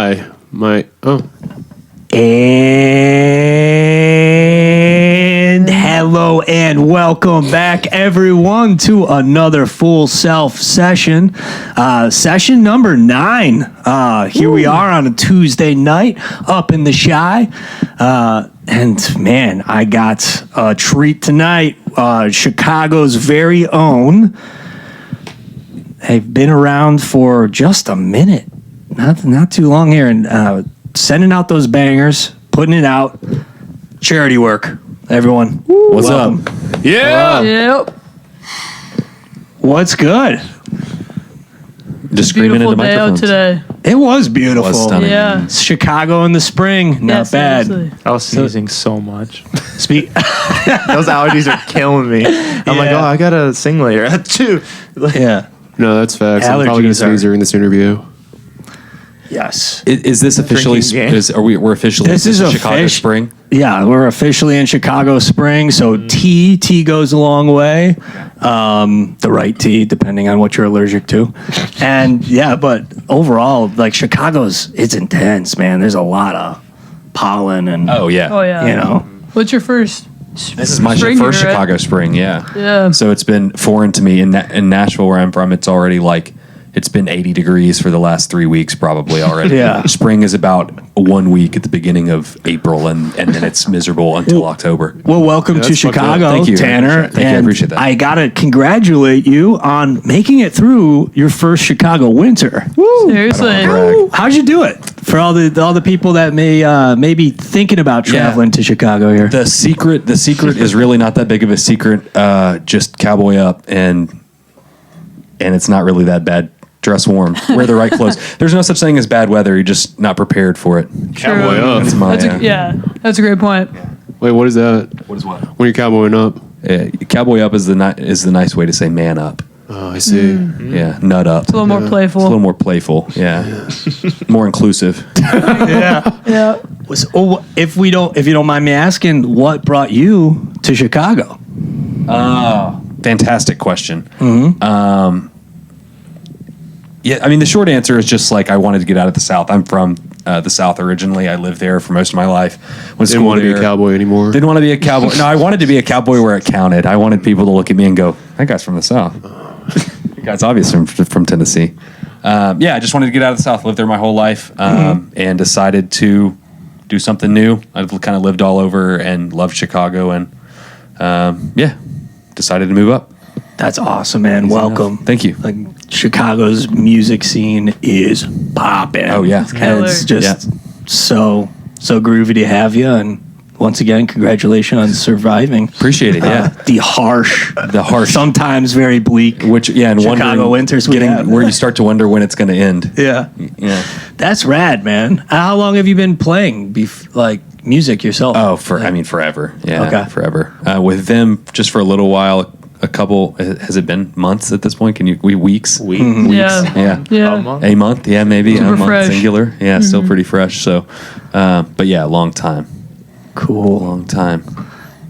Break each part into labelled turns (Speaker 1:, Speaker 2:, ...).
Speaker 1: And hello and welcome back, everyone, to another Full Self session. Session number 9. Here we are on a Tuesday night up in the Shy. And man, I got a treat tonight. Chicago's very own. They've been around for just a minute. Not too long here. And sending out those bangers, putting it out. Charity work, everyone.
Speaker 2: What's up?
Speaker 3: Yeah.
Speaker 4: Yep.
Speaker 1: What's good?
Speaker 2: Just screaming into microphones.
Speaker 4: Today.
Speaker 1: It was beautiful.
Speaker 2: It was stunning.
Speaker 4: Yeah.
Speaker 1: Chicago in the spring, not bad.
Speaker 4: Seriously.
Speaker 3: I was sneezing so much.
Speaker 1: Speak.
Speaker 3: Those allergies are killing me. I'm like, I gotta sing later.
Speaker 1: Yeah.
Speaker 5: No, that's facts. I'm probably going to sneeze during this interview.
Speaker 1: Yes.
Speaker 2: Is this officially? We're officially?
Speaker 1: This is
Speaker 2: Chicago spring.
Speaker 1: Yeah, we're officially in Chicago spring. So T goes a long way. The right T, depending on what you're allergic to. And yeah, but overall, like it's intense, man. There's a lot of pollen and
Speaker 4: Oh yeah.
Speaker 1: you know.
Speaker 4: What's your first?
Speaker 2: This is my first Chicago spring. Yeah.
Speaker 4: Yeah.
Speaker 2: So it's been foreign to me in Nashville, where I'm from. It's already it's been 80 degrees for the last 3 weeks probably already.
Speaker 1: Yeah.
Speaker 2: Spring is about 1 week at the beginning of April, and then it's miserable until October.
Speaker 1: Well, welcome to Chicago,
Speaker 2: Thank you.
Speaker 1: Tanner.
Speaker 2: Thank you. I appreciate that.
Speaker 1: I got to congratulate you on making it through your first Chicago winter.
Speaker 4: Seriously.
Speaker 1: How'd you do it? For all the people that may be thinking about traveling to Chicago here.
Speaker 2: The secret is really not that big of a secret. Just cowboy up, and it's not really that bad. Dress warm. Wear the right clothes. There's no such thing as bad weather. You're just not prepared for it.
Speaker 3: Cowboy up.
Speaker 4: That's a great point.
Speaker 5: Wait, what is that?
Speaker 2: What is what?
Speaker 5: When you're cowboying up?
Speaker 2: Cowboy up is the nice way to say man up.
Speaker 5: Oh, I see.
Speaker 2: Yeah, nut up.
Speaker 4: It's a little more playful.
Speaker 2: It's a little more playful. Yeah, more inclusive.
Speaker 4: Yeah.
Speaker 1: If you don't mind me asking, what brought you to Chicago?
Speaker 2: Fantastic question. Mm-hmm. Yeah, I mean, the short answer is just I wanted to get out of the South. I'm from the South originally. I lived there for most of my life.
Speaker 5: Didn't want to be a cowboy anymore.
Speaker 2: Didn't want to be a cowboy. No, I wanted to be a cowboy where it counted. I wanted people to look at me and go, that guy's from the South. That guy's obviously from Tennessee. Yeah, I just wanted to get out of the South. Lived there my whole life and decided to do something new. I've kind of lived all over and loved Chicago and, decided to move up.
Speaker 1: That's awesome, man. Welcome.
Speaker 2: Thank you.
Speaker 1: Chicago's music scene is popping.
Speaker 2: Oh, yeah.
Speaker 1: And it's just so groovy to have you. And once again, congratulations on surviving.
Speaker 2: Appreciate it, yeah.
Speaker 1: The harsh, sometimes very bleak
Speaker 2: and
Speaker 1: Chicago winters
Speaker 2: where you start to wonder when it's going to end.
Speaker 1: Yeah.
Speaker 2: Yeah.
Speaker 1: That's rad, man. How long have you been playing music yourself?
Speaker 2: Oh, forever. Yeah,
Speaker 1: okay.
Speaker 2: Forever. With them, just for a little while, a couple, has it been months at this point? Weeks?
Speaker 4: Mm-hmm. Yeah.
Speaker 2: A month, yeah, maybe.
Speaker 4: Super
Speaker 2: a month,
Speaker 4: fresh.
Speaker 2: singular. Yeah, still pretty fresh. So, but yeah, long time.
Speaker 1: Cool.
Speaker 2: Long time.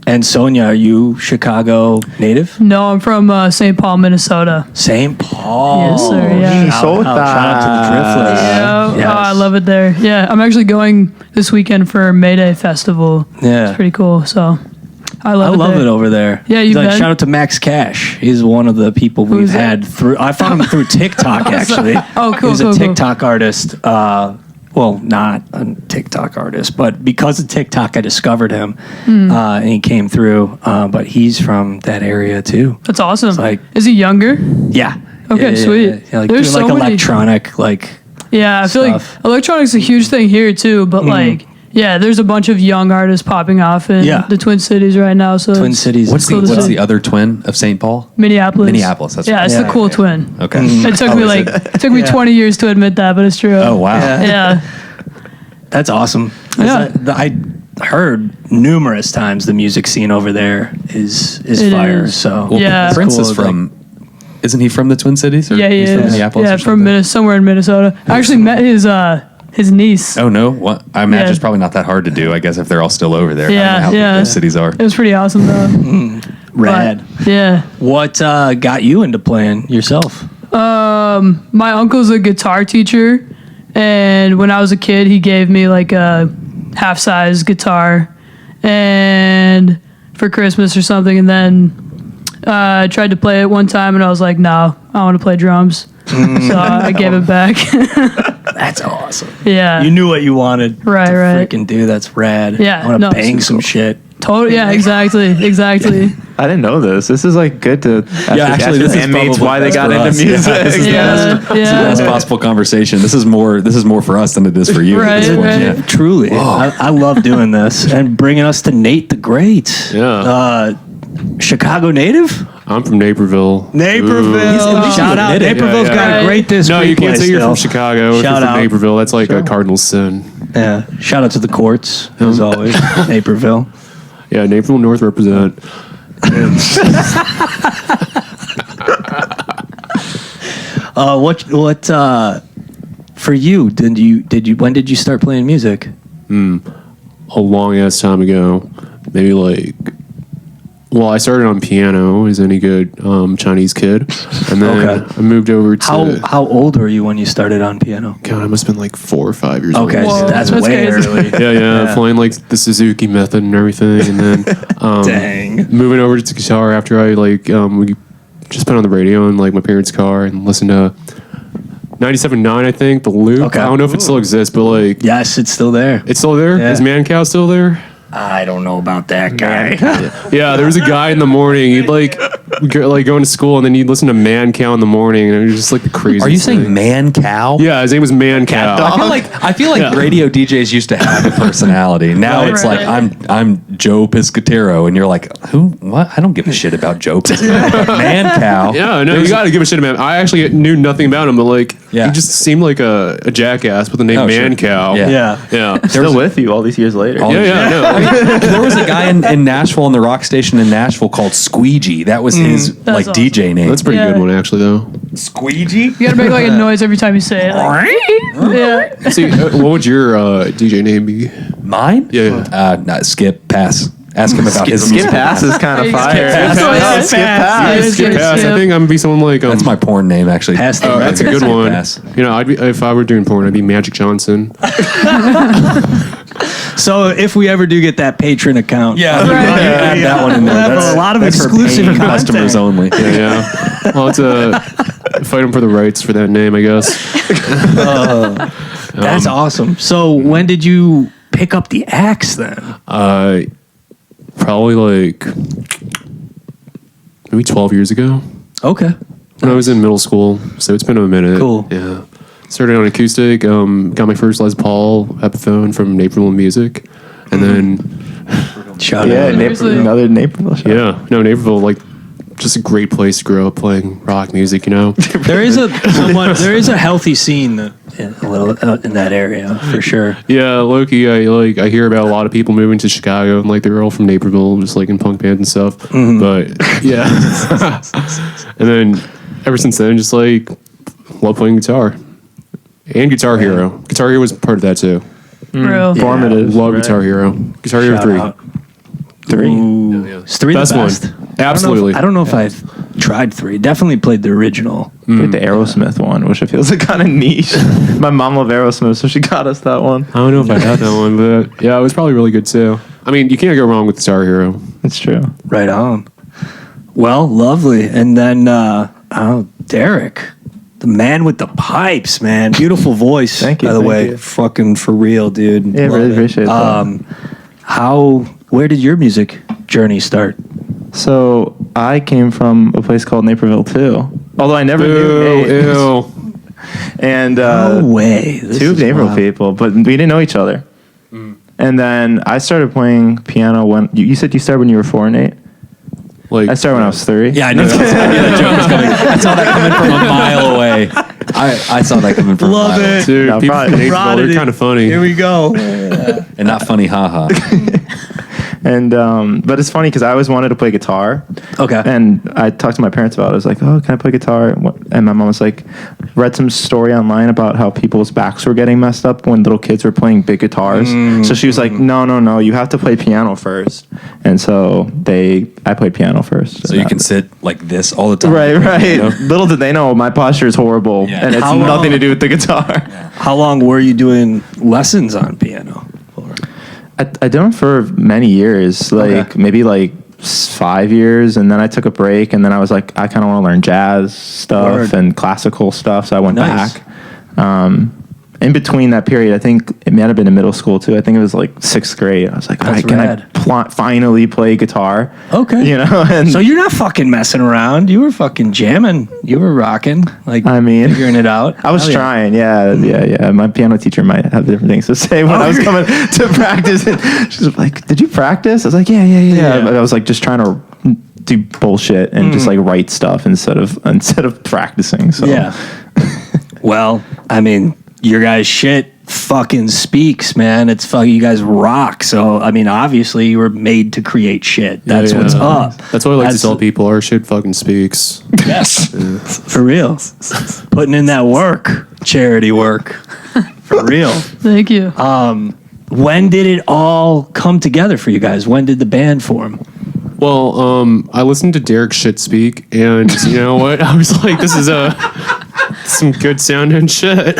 Speaker 1: And Sonja, are you Chicago native?
Speaker 4: No, I'm from St. Paul, Minnesota.
Speaker 1: St. Paul.
Speaker 4: Yes, sir. Yeah.
Speaker 1: Shout out to the DRIFTLESS.
Speaker 4: Yeah.
Speaker 1: Yes.
Speaker 4: Oh, I love it there. Yeah, I'm actually going this weekend for May Day Festival.
Speaker 1: Yeah.
Speaker 4: It's pretty cool. So I love
Speaker 1: it over there.
Speaker 4: Yeah, you've been?
Speaker 1: Shout out to max.cache. He's one of the people we've had through. I found him through TikTok actually.
Speaker 4: Oh, cool.
Speaker 1: He was a TikTok artist. Well, not a TikTok artist, but because of TikTok, I discovered him, and he came through. But he's from that area too.
Speaker 4: That's awesome.
Speaker 1: It's
Speaker 4: is he younger?
Speaker 1: Yeah.
Speaker 4: Okay, sweet.
Speaker 1: Yeah,
Speaker 4: There's
Speaker 1: doing
Speaker 4: so many
Speaker 1: electronic
Speaker 4: Yeah, I feel
Speaker 1: stuff.
Speaker 4: like electronic's a huge thing here too, but there's a bunch of young artists popping off in the Twin Cities right now. So
Speaker 1: Twin Cities.
Speaker 2: What's the other twin of St. Paul?
Speaker 4: Minneapolis.
Speaker 2: That's right.
Speaker 4: It's the cool twin.
Speaker 2: Okay.
Speaker 4: It took me 20 years to admit that, but it's true.
Speaker 2: Oh wow.
Speaker 4: Yeah.
Speaker 1: That's awesome.
Speaker 4: Yeah.
Speaker 1: I heard numerous times the music scene over there is fire.
Speaker 4: Is.
Speaker 1: So
Speaker 4: Yeah.
Speaker 2: Prince
Speaker 1: cool.
Speaker 2: is from. Isn't he from the Twin Cities?
Speaker 4: Yeah, he
Speaker 2: he's
Speaker 4: is.
Speaker 2: From Minneapolis.
Speaker 4: Yeah,
Speaker 2: or
Speaker 4: from somewhere in Minnesota. I actually met his niece.
Speaker 2: Oh no! What? I imagine it's probably not that hard to do. I guess if they're all still over there.
Speaker 4: Yeah,
Speaker 2: I don't know how big those cities are.
Speaker 4: It was pretty awesome though.
Speaker 1: Rad.
Speaker 4: But, yeah.
Speaker 1: What got you into playing yourself?
Speaker 4: My uncle's a guitar teacher, And when I was a kid, he gave me like a half-size guitar and for Christmas or something. And then I tried to play it one time and I was like, no, I want to play drums. So I gave it back.
Speaker 1: That's awesome.
Speaker 4: Yeah.
Speaker 1: You knew what you wanted
Speaker 4: Right,
Speaker 1: to
Speaker 4: right.
Speaker 1: freaking do. That's rad.
Speaker 4: Yeah,
Speaker 1: I want to
Speaker 4: no,
Speaker 1: bang
Speaker 4: super
Speaker 1: some
Speaker 4: cool.
Speaker 1: shit.
Speaker 4: Totally. Yeah, exactly.
Speaker 3: I didn't know this. This is like good to ask
Speaker 2: actually, this is
Speaker 3: bandmates
Speaker 2: probably
Speaker 3: why they
Speaker 2: best
Speaker 3: got
Speaker 2: for
Speaker 3: into
Speaker 2: us.
Speaker 3: music.
Speaker 2: Yeah, this is the best.
Speaker 4: Yeah,
Speaker 2: It's the best possible conversation. This is more for us than it is for you. at this
Speaker 4: Right,
Speaker 2: point.
Speaker 4: right.
Speaker 2: Yeah.
Speaker 1: Truly. I love doing this and bringing us to Nate the Great.
Speaker 5: Yeah.
Speaker 1: Chicago native?
Speaker 5: I'm from Naperville.
Speaker 1: Naperville. Shout out.
Speaker 2: admitted it.
Speaker 1: Naperville's
Speaker 5: Yeah,
Speaker 1: got
Speaker 4: yeah.
Speaker 1: a great disc.
Speaker 5: No, you can't
Speaker 1: replay
Speaker 5: say you're from
Speaker 1: still.
Speaker 5: Chicago. If you're
Speaker 1: Shout
Speaker 5: from
Speaker 1: out.
Speaker 5: Naperville. That's like a cardinal sin.
Speaker 1: Yeah. Shout out to the courts, as always. Naperville.
Speaker 5: Yeah, Naperville North represent.
Speaker 1: What for you? When did you start playing music?
Speaker 5: A long ass time ago. Maybe like. Well, I started on piano as any good Chinese kid, and then
Speaker 1: Okay.
Speaker 5: I moved over to.
Speaker 1: How old were you when you started on piano?
Speaker 5: God, I must have been like 4 or 5 years
Speaker 1: Okay,
Speaker 5: old.
Speaker 1: so
Speaker 4: Whoa,
Speaker 1: that's
Speaker 4: that's
Speaker 1: way
Speaker 4: crazy.
Speaker 1: early.
Speaker 5: Yeah, playing like the Suzuki method and everything, and then
Speaker 1: Dang.
Speaker 5: moving over to guitar after I like we just put on the radio in like my parents' car and listened to 97.9, I think, the Loop.
Speaker 1: Okay.
Speaker 5: I don't know if it still exists, but like
Speaker 1: Yes, it's still there.
Speaker 5: it's still there.
Speaker 1: Yeah.
Speaker 5: Is Man Cow still there?
Speaker 1: I don't know about that guy.
Speaker 5: Yeah, there was a guy in the morning. He'd like going to school and then he'd listen to Man Cow in the morning, and it was just like the craziest.
Speaker 2: Are you saying
Speaker 5: thing.
Speaker 2: man cow?
Speaker 5: Yeah, his name was Man Cow.
Speaker 2: I feel like
Speaker 5: Yeah.
Speaker 2: radio DJs used to have a personality. Now
Speaker 4: Right.
Speaker 2: it's like
Speaker 4: Right.
Speaker 2: I'm Joe Piscatero, and you're like, who? What? I don't give a shit about Joe Piscatero. Man cow.
Speaker 5: Yeah, no, you got to give a shit about him. I actually knew nothing about him, but like
Speaker 2: Yeah.
Speaker 5: he just seemed like a jackass with the name
Speaker 2: Oh,
Speaker 5: Man
Speaker 2: sure.
Speaker 5: Cow.
Speaker 2: Yeah.
Speaker 5: yeah.
Speaker 3: Still with you all these years later.
Speaker 2: All
Speaker 5: Yeah,
Speaker 2: these
Speaker 5: yeah,
Speaker 2: years.
Speaker 5: no.
Speaker 2: There was a guy in Nashville on the rock station in Nashville called Squeegee. That was his like
Speaker 4: awesome.
Speaker 2: DJ name.
Speaker 5: That's a pretty
Speaker 4: Yeah.
Speaker 5: good one, actually, though.
Speaker 2: Squeegee.
Speaker 4: You gotta make like a noise every time you say it. Like, yeah.
Speaker 5: See, what would your DJ name be?
Speaker 2: Mine?
Speaker 5: Yeah.
Speaker 2: No, Skip. Pass. Ask him about his
Speaker 3: Skip
Speaker 2: music.
Speaker 3: Pass is kind of
Speaker 4: Skip
Speaker 3: fire.
Speaker 4: Pass.
Speaker 3: Yeah,
Speaker 4: Skip Pass.
Speaker 5: Skip
Speaker 4: Skip
Speaker 5: Pass. I
Speaker 4: Skip.
Speaker 5: think I'm gonna be someone like
Speaker 2: That's my porn name, actually.
Speaker 1: Pass the
Speaker 5: Oh, that's a
Speaker 1: record.
Speaker 5: good
Speaker 2: Skip
Speaker 5: one.
Speaker 2: Pass.
Speaker 5: You know, I'd be if I were doing porn, I'd be Magic Johnson.
Speaker 1: So if we ever do get that patron account,
Speaker 2: Yeah,
Speaker 4: Right.
Speaker 2: add that one in there.
Speaker 1: we'll have
Speaker 2: That's
Speaker 1: a lot of
Speaker 2: that's for
Speaker 1: exclusive
Speaker 2: paying
Speaker 1: content.
Speaker 2: customers only.
Speaker 5: Yeah. Well, it's a fight him for the rights for that name, I guess.
Speaker 1: That's awesome. So when did you pick up the axe then?
Speaker 5: Probably like maybe 12 years ago
Speaker 1: Okay.
Speaker 5: when I was in middle school. So it's been a minute.
Speaker 1: Cool.
Speaker 5: Yeah. Started on acoustic. Got my first Les Paul Epiphone from Naperville Music, and then
Speaker 1: Shout
Speaker 3: Yeah,
Speaker 1: out.
Speaker 4: Seriously.
Speaker 3: another Naperville show.
Speaker 5: yeah, no Naperville like just a great place to grow up playing rock music. You know.
Speaker 1: There is a healthy scene in that area for sure.
Speaker 5: Yeah, Loki. I hear about a lot of people moving to Chicago and like they're all from Naperville, just like in punk bands and stuff. But yeah, and then ever since then, just like love playing guitar and Guitar Hero. Guitar Hero was part of that too.
Speaker 4: Real.
Speaker 3: Formative.
Speaker 5: Love
Speaker 3: right?
Speaker 5: Guitar Hero. Guitar Hero
Speaker 1: Shout
Speaker 5: 3.
Speaker 1: out.
Speaker 3: 3.
Speaker 1: Ooh. Is 3
Speaker 5: Best
Speaker 1: the
Speaker 5: one.
Speaker 1: best?
Speaker 5: Absolutely.
Speaker 1: I don't know if I've tried 3. Definitely played the original.
Speaker 3: Like the Aerosmith one, which I feel is kind of niche. My mom loved Aerosmith, so she got us that one.
Speaker 5: I don't know if I had that one, but yeah, it was probably really good too. I mean, you can't go wrong with Guitar Hero.
Speaker 3: It's true.
Speaker 1: Right on. Well, lovely. And then, Derek, the man with the pipes, man. Beautiful voice.
Speaker 3: Thank you,
Speaker 1: by the
Speaker 3: thank
Speaker 1: way.
Speaker 3: you.
Speaker 1: Fucking for real, dude.
Speaker 3: Yeah,
Speaker 1: Love
Speaker 3: really
Speaker 1: it.
Speaker 3: appreciate that.
Speaker 1: Where did your music journey start?
Speaker 3: So I came from a place called Naperville too. Although I never knew Nate.
Speaker 5: Ew.
Speaker 3: And
Speaker 1: No way. This
Speaker 3: two
Speaker 1: is
Speaker 3: Naperville
Speaker 1: wild.
Speaker 3: people, but we didn't know each other. And then I started playing piano when you said you started when you were 4, Nate.
Speaker 5: Like
Speaker 3: I started when I was 3.
Speaker 2: Yeah, I knew that joke was coming. I saw that coming from a mile away. I saw that coming from
Speaker 1: Love
Speaker 2: a mile
Speaker 1: it.
Speaker 2: away.
Speaker 5: dude,
Speaker 3: No,
Speaker 5: people
Speaker 3: probably-
Speaker 5: from Naperville,
Speaker 1: Prodded
Speaker 5: they're
Speaker 1: it.
Speaker 5: kind of funny.
Speaker 1: Here we go.
Speaker 2: And not funny, haha.
Speaker 3: And but it's funny because I always wanted to play guitar.
Speaker 1: Okay.
Speaker 3: And I talked to my parents about it. I was like, "Oh, can I play guitar?" And my mom was like, read some story online about how people's backs were getting messed up when little kids were playing big guitars. So she was like, "No, you have to play piano first." And so I played piano first.
Speaker 2: So you can sit like this all the time.
Speaker 3: Right.
Speaker 2: You know?
Speaker 3: Little did they know my posture is horrible,
Speaker 2: Yeah.
Speaker 3: and it's
Speaker 1: How long-
Speaker 3: nothing to do with the guitar.
Speaker 1: How long were you doing lessons on piano for?
Speaker 3: I did them for many years, like maybe like 5 years, and then I took a break, and then I was like, I kind of want to learn jazz stuff
Speaker 1: Word.
Speaker 3: and classical stuff, so I went
Speaker 1: Nice.
Speaker 3: back. In between that period, I think it might have been in middle school too. I think it was like 6th grade. I was like, all
Speaker 1: That's
Speaker 3: right, can
Speaker 1: rad.
Speaker 3: I finally play guitar?
Speaker 1: Okay.
Speaker 3: You know, and
Speaker 1: So you're not fucking messing around. You were fucking jamming. You were rocking. Like,
Speaker 3: I mean,
Speaker 1: figuring it out.
Speaker 3: I was
Speaker 1: Hell yeah.
Speaker 3: trying, yeah. My piano teacher might have different things to say when I was coming to practice. She's like, "Did you practice?" I was like, "Yeah." But I was like, just trying to do bullshit and just like write stuff instead of practicing. So
Speaker 1: Yeah. Well, I mean, your guys' shit fucking speaks, man. It's fucking, you guys rock. So, I mean, obviously you were made to create shit. That's what's up.
Speaker 5: That's what I like to tell people. Our shit fucking speaks.
Speaker 1: Yes. For real. Putting in that work, charity work. For real.
Speaker 4: Thank you.
Speaker 1: When did it all come together for you guys? When did the band form?
Speaker 5: Well, I listened to Derek's shit speak, and you know what? I was like, this is some good sounding shit.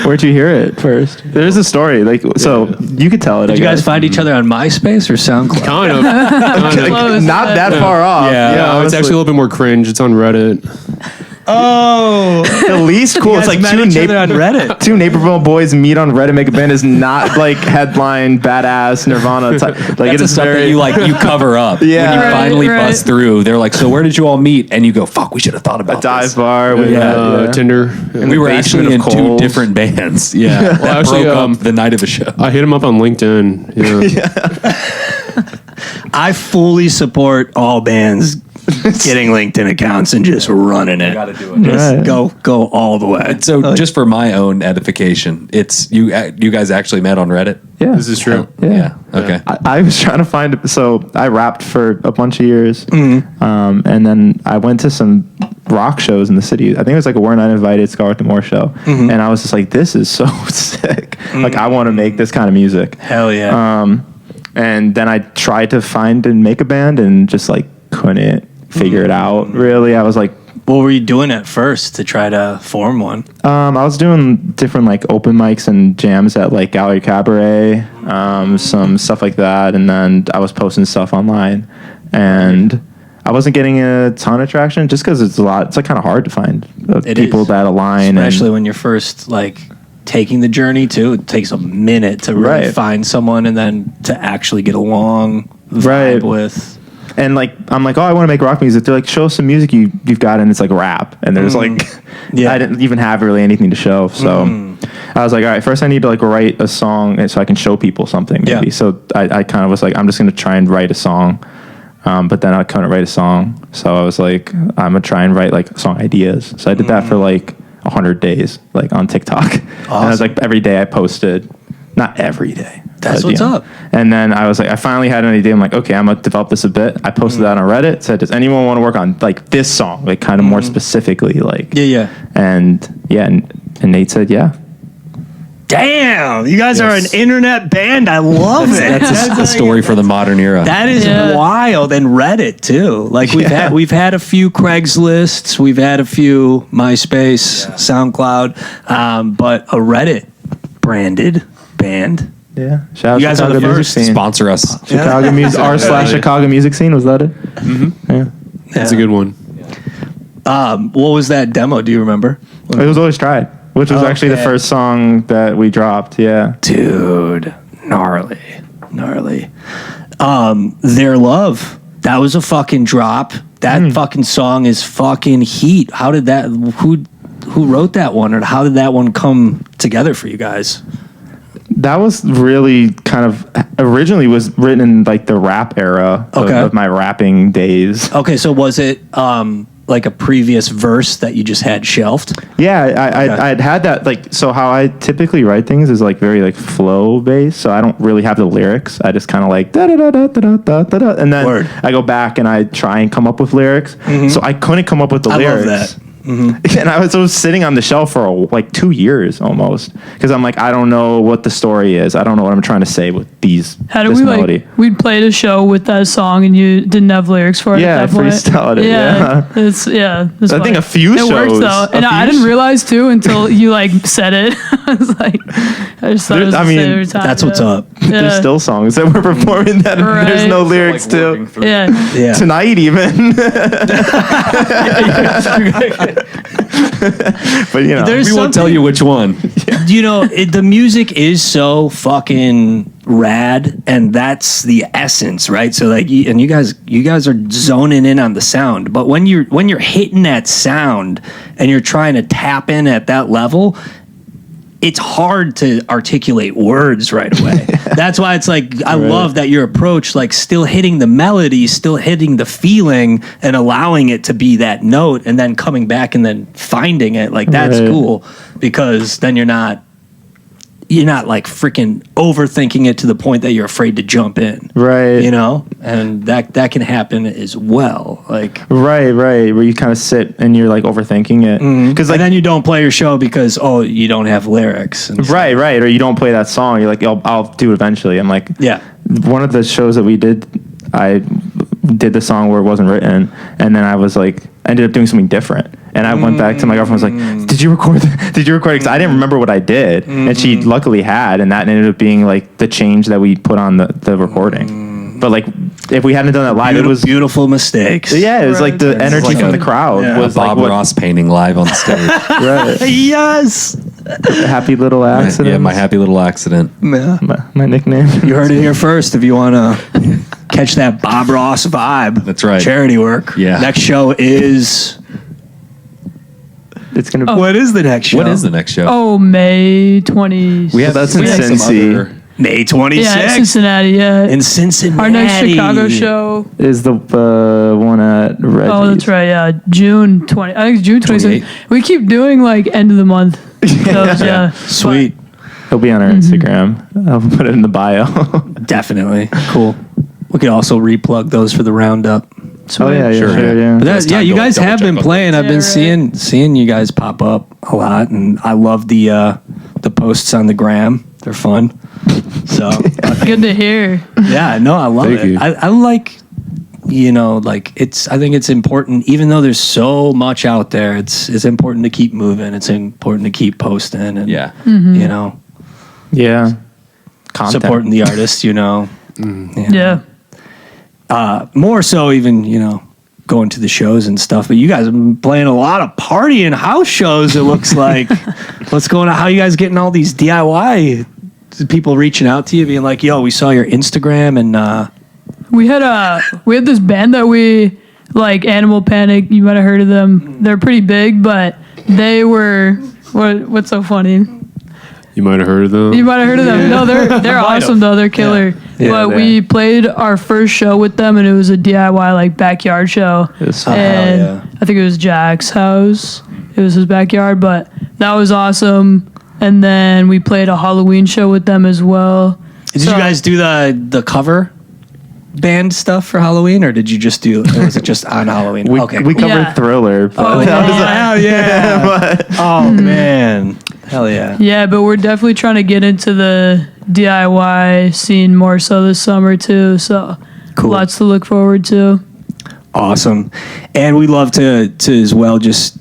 Speaker 3: where'd you hear it first? There's a story, like so you could tell it.
Speaker 1: Did you guys find each other on MySpace or SoundCloud?
Speaker 5: Kind of.
Speaker 4: Close.
Speaker 3: not that far off?
Speaker 5: Yeah, it's
Speaker 3: honestly.
Speaker 5: actually a little bit more cringe. It's on Reddit.
Speaker 1: Oh,
Speaker 3: the least cool. It's like
Speaker 1: met
Speaker 3: two
Speaker 1: each other on Reddit.
Speaker 3: two Naperville boys meet on Reddit, make a band is not like headline badass Nirvana type. Like
Speaker 2: That's
Speaker 3: it
Speaker 2: the
Speaker 3: is
Speaker 2: stuff
Speaker 3: very
Speaker 2: that you cover up.
Speaker 3: Yeah.
Speaker 2: When you
Speaker 3: Right,
Speaker 2: finally
Speaker 4: right.
Speaker 2: bust through, they're like, "So where did you all meet?" And you go, "Fuck, we should have thought about
Speaker 3: a dive
Speaker 2: this."
Speaker 3: bar. With,
Speaker 5: Tinder.
Speaker 2: We were
Speaker 3: basement
Speaker 2: actually
Speaker 3: of
Speaker 2: in two
Speaker 3: Kohl's.
Speaker 2: different bands. Yeah,
Speaker 5: Well,
Speaker 2: that
Speaker 5: actually,
Speaker 2: broke up the night of the show.
Speaker 5: I hit him up on LinkedIn. Yeah.
Speaker 1: I fully support all bands getting LinkedIn accounts and just running it.
Speaker 2: gotta do it.
Speaker 1: Just
Speaker 3: Right.
Speaker 1: go all the way.
Speaker 2: So, just for my own edification, it's you guys actually met on Reddit.
Speaker 3: Yeah.
Speaker 5: This is true.
Speaker 3: Yeah.
Speaker 2: Okay.
Speaker 3: I was trying to find. So I rapped for a bunch of years, and then I went to some rock shows in the city. I think it was like a We're Not Invited Scarlet and More show, and I was just like, "This is so sick! Like I want to make this kind of music."
Speaker 1: Hell yeah.
Speaker 3: And then I tried to find and make a band, and just like couldn't figure it out. Really, I was like,
Speaker 1: What were you doing at first to try to form one?
Speaker 3: I was doing different like open mics and jams at like Gallery Cabaret, some stuff like that, and then I was posting stuff online, and I wasn't getting a ton of traction just because it's a lot. It's like kind of hard to find
Speaker 1: It
Speaker 3: people
Speaker 1: is.
Speaker 3: that align,
Speaker 1: Especially when you're first like taking the journey too. It takes a minute to really
Speaker 3: Right.
Speaker 1: find someone and then to actually get along, vibe
Speaker 3: Right.
Speaker 1: with.
Speaker 3: and like I'm like, oh, I want to make rock music. They're like, show us some music you've got, and it's like rap, and there's like,
Speaker 1: Yeah.
Speaker 3: I didn't even have really anything to show, so. I was like, all right, first I need to like write a song so I can show people something maybe.
Speaker 1: Yeah.
Speaker 3: So I kind of was like, I'm just going to try and write a song. But then I couldn't write a song. So I was like, I'm going to try and write like song ideas. So I did that for like 100 days, like on TikTok. And I was like, every day I posted, not every day.
Speaker 1: That's
Speaker 3: but,
Speaker 1: what's up.
Speaker 3: And then I was like, I finally had an idea. I'm like, okay, I'm going to develop this a bit. I posted that on Reddit. Said, does anyone want to work on like this song? Like kind of more specifically, like.
Speaker 1: Yeah.
Speaker 3: And yeah, and Nate said, yeah.
Speaker 1: Damn, you guys are an internet band. I love it.
Speaker 2: That's a story for the modern era.
Speaker 1: That is
Speaker 4: Yeah.
Speaker 1: wild, and Reddit too. Like we've had a few Craigslists, we've had a few MySpace, SoundCloud, but a Reddit branded band.
Speaker 3: Yeah. Shout out
Speaker 1: You guys are
Speaker 3: Chicago
Speaker 1: the
Speaker 3: music
Speaker 1: first.
Speaker 3: scene.
Speaker 2: Sponsor us.
Speaker 3: Chicago music r/Chicago music scene, was that it?
Speaker 5: That's a good one.
Speaker 1: What was that demo? Do you remember?
Speaker 3: It was Always Tried, which was actually the
Speaker 1: Okay.
Speaker 3: first song that we dropped. Yeah.
Speaker 1: Dude, gnarly. Their Love. That was a fucking drop. That fucking song is fucking heat. How did that? Who wrote that one, or how did that one come together for you guys?
Speaker 3: That was really kind of originally was written in like the rap era
Speaker 1: Okay.
Speaker 3: of my rapping days.
Speaker 1: Okay, so was it like a previous verse that you just had shelved?
Speaker 3: Yeah, I'd had that, like, so how I typically write things is like very like flow based, so I don't really have the lyrics. I just kind of like da da da da da da da da, and then
Speaker 1: Word.
Speaker 3: I go back and I try and come up with lyrics. So I couldn't come up with the
Speaker 1: I love
Speaker 3: lyrics.
Speaker 1: that.
Speaker 3: And I was sitting on the shelf for like 2 years almost, because I'm like, I don't know what the story is. I don't know what I'm trying to say with this melody.
Speaker 4: Like, we'd played a show with that song and you didn't have lyrics for it
Speaker 3: Yeah,
Speaker 4: at that point.
Speaker 3: freestyled it, yeah.
Speaker 4: It's
Speaker 3: I think a few
Speaker 4: it works
Speaker 3: shows,
Speaker 4: though, and I didn't realize too until you like said it. I was like, I just thought it was
Speaker 3: I
Speaker 4: the
Speaker 3: mean,
Speaker 4: same every time.
Speaker 1: That's what's up.
Speaker 3: There's still songs that we're performing that there's no lyrics to.
Speaker 4: Yeah.
Speaker 1: Yeah.
Speaker 3: Tonight even. But you know,
Speaker 1: There's
Speaker 2: We won't tell you which one.
Speaker 1: You know, the music is so fucking rad, and that's the essence, right? So like, and you guys are zoning in on the sound, but when you're hitting that sound and you're trying to tap in at that level, it's hard to articulate words right away. That's why it's like, I love that your approach, like still hitting the melody, still hitting the feeling and allowing it to be that note, and then coming back and then finding it. Like, that's cool, because then you're not like freaking overthinking it to the point that you're afraid to jump in.
Speaker 3: Right.
Speaker 1: You know? And that can happen as well. Like,
Speaker 3: right, where you kind of sit and you're like overthinking it, because
Speaker 1: and then you don't play your show because, you don't have lyrics. And
Speaker 3: right, or you don't play that song. You're like, I'll do it eventually. I'm like,
Speaker 1: yeah.
Speaker 3: One of the shows that we did, I did the song where it wasn't written, and then I was like, I ended up doing something different. And I went back to my girlfriend and was like, did you record it? Because I didn't remember what I did. And she luckily had, and that ended up being like the change that we put on the recording. But like, if we hadn't done that live, it was
Speaker 1: beautiful mistakes.
Speaker 3: Yeah, it was like the energy
Speaker 2: like
Speaker 3: from the crowd was
Speaker 2: Bob
Speaker 3: like
Speaker 2: Ross painting live on stage.
Speaker 3: right.
Speaker 1: Yes.
Speaker 3: Happy little accident.
Speaker 2: Yeah, my happy little accident.
Speaker 1: Yeah.
Speaker 3: My nickname.
Speaker 1: You heard it here first. If you want to catch that Bob Ross vibe,
Speaker 2: That's right.
Speaker 1: Charity work.
Speaker 2: Yeah.
Speaker 1: Next show is.
Speaker 3: It's gonna.
Speaker 1: What is the next show?
Speaker 2: What is the next show?
Speaker 4: Oh, May 20.
Speaker 3: That's in Cincy.
Speaker 1: May 26th.
Speaker 4: Yeah, Cincinnati. Yeah.
Speaker 1: In Cincinnati.
Speaker 4: Our next Chicago show.
Speaker 3: Is the one at Red.
Speaker 4: Oh, that's right. Yeah, June 20. I think it's June 26th. We keep doing like end of the month. shows, yeah.
Speaker 1: Sweet.
Speaker 3: He'll be on our Instagram. I'll put it in the bio.
Speaker 1: Definitely. Cool. We could also replug those for the roundup.
Speaker 3: Oh yeah,
Speaker 2: Sure,
Speaker 3: sure, yeah.
Speaker 1: But that's,
Speaker 2: time
Speaker 1: you
Speaker 2: to
Speaker 1: guys
Speaker 2: double
Speaker 1: have
Speaker 2: check
Speaker 1: been
Speaker 2: on
Speaker 1: playing. I've
Speaker 4: Yeah,
Speaker 1: been
Speaker 4: right.
Speaker 1: seeing you guys pop up a lot, and I love the posts on the gram. They're fun. So
Speaker 4: Good to hear.
Speaker 1: yeah, no, I love
Speaker 5: Thank
Speaker 1: it.
Speaker 5: you.
Speaker 1: I like, like I think it's important, even though there's so much out there, it's important to keep moving. It's important to keep posting and
Speaker 2: Yeah.
Speaker 1: you know,
Speaker 3: Yeah. Content.
Speaker 1: supporting the artist, you know.
Speaker 4: Yeah.
Speaker 1: More so even, going to the shows and stuff. But you guys have been playing a lot of party and house shows, it looks like. What's going on? How you guys getting all these DIY people reaching out to you being like, yo, we saw your Instagram and
Speaker 4: We had this band that we like, Animal Panic. You might have heard of them. They're pretty big, but they were what's so funny?
Speaker 5: You might have heard of them.
Speaker 4: You might have heard of them. No, they're awesome though. They're killer.
Speaker 3: Yeah,
Speaker 4: but
Speaker 3: they
Speaker 4: we played our first show with them, and it was a DIY like backyard show.
Speaker 3: It was fun.
Speaker 4: And
Speaker 1: hell yeah.
Speaker 4: I think it was Jack's house. It was his backyard, but that was awesome. And then we played a Halloween show with them as well.
Speaker 1: Did you guys do the cover band stuff for Halloween, or did you just do? Or was it just on Halloween?
Speaker 3: We
Speaker 1: cool.
Speaker 3: covered
Speaker 4: Yeah.
Speaker 3: Thriller. But
Speaker 4: Oh,
Speaker 3: that was
Speaker 4: yeah.
Speaker 1: Hell yeah! Oh man, hell yeah!
Speaker 4: Yeah, but we're definitely trying to get into the DIY scene more so this summer too. So
Speaker 1: Cool.
Speaker 4: lots to look forward to.
Speaker 1: Awesome. And we love to as well just,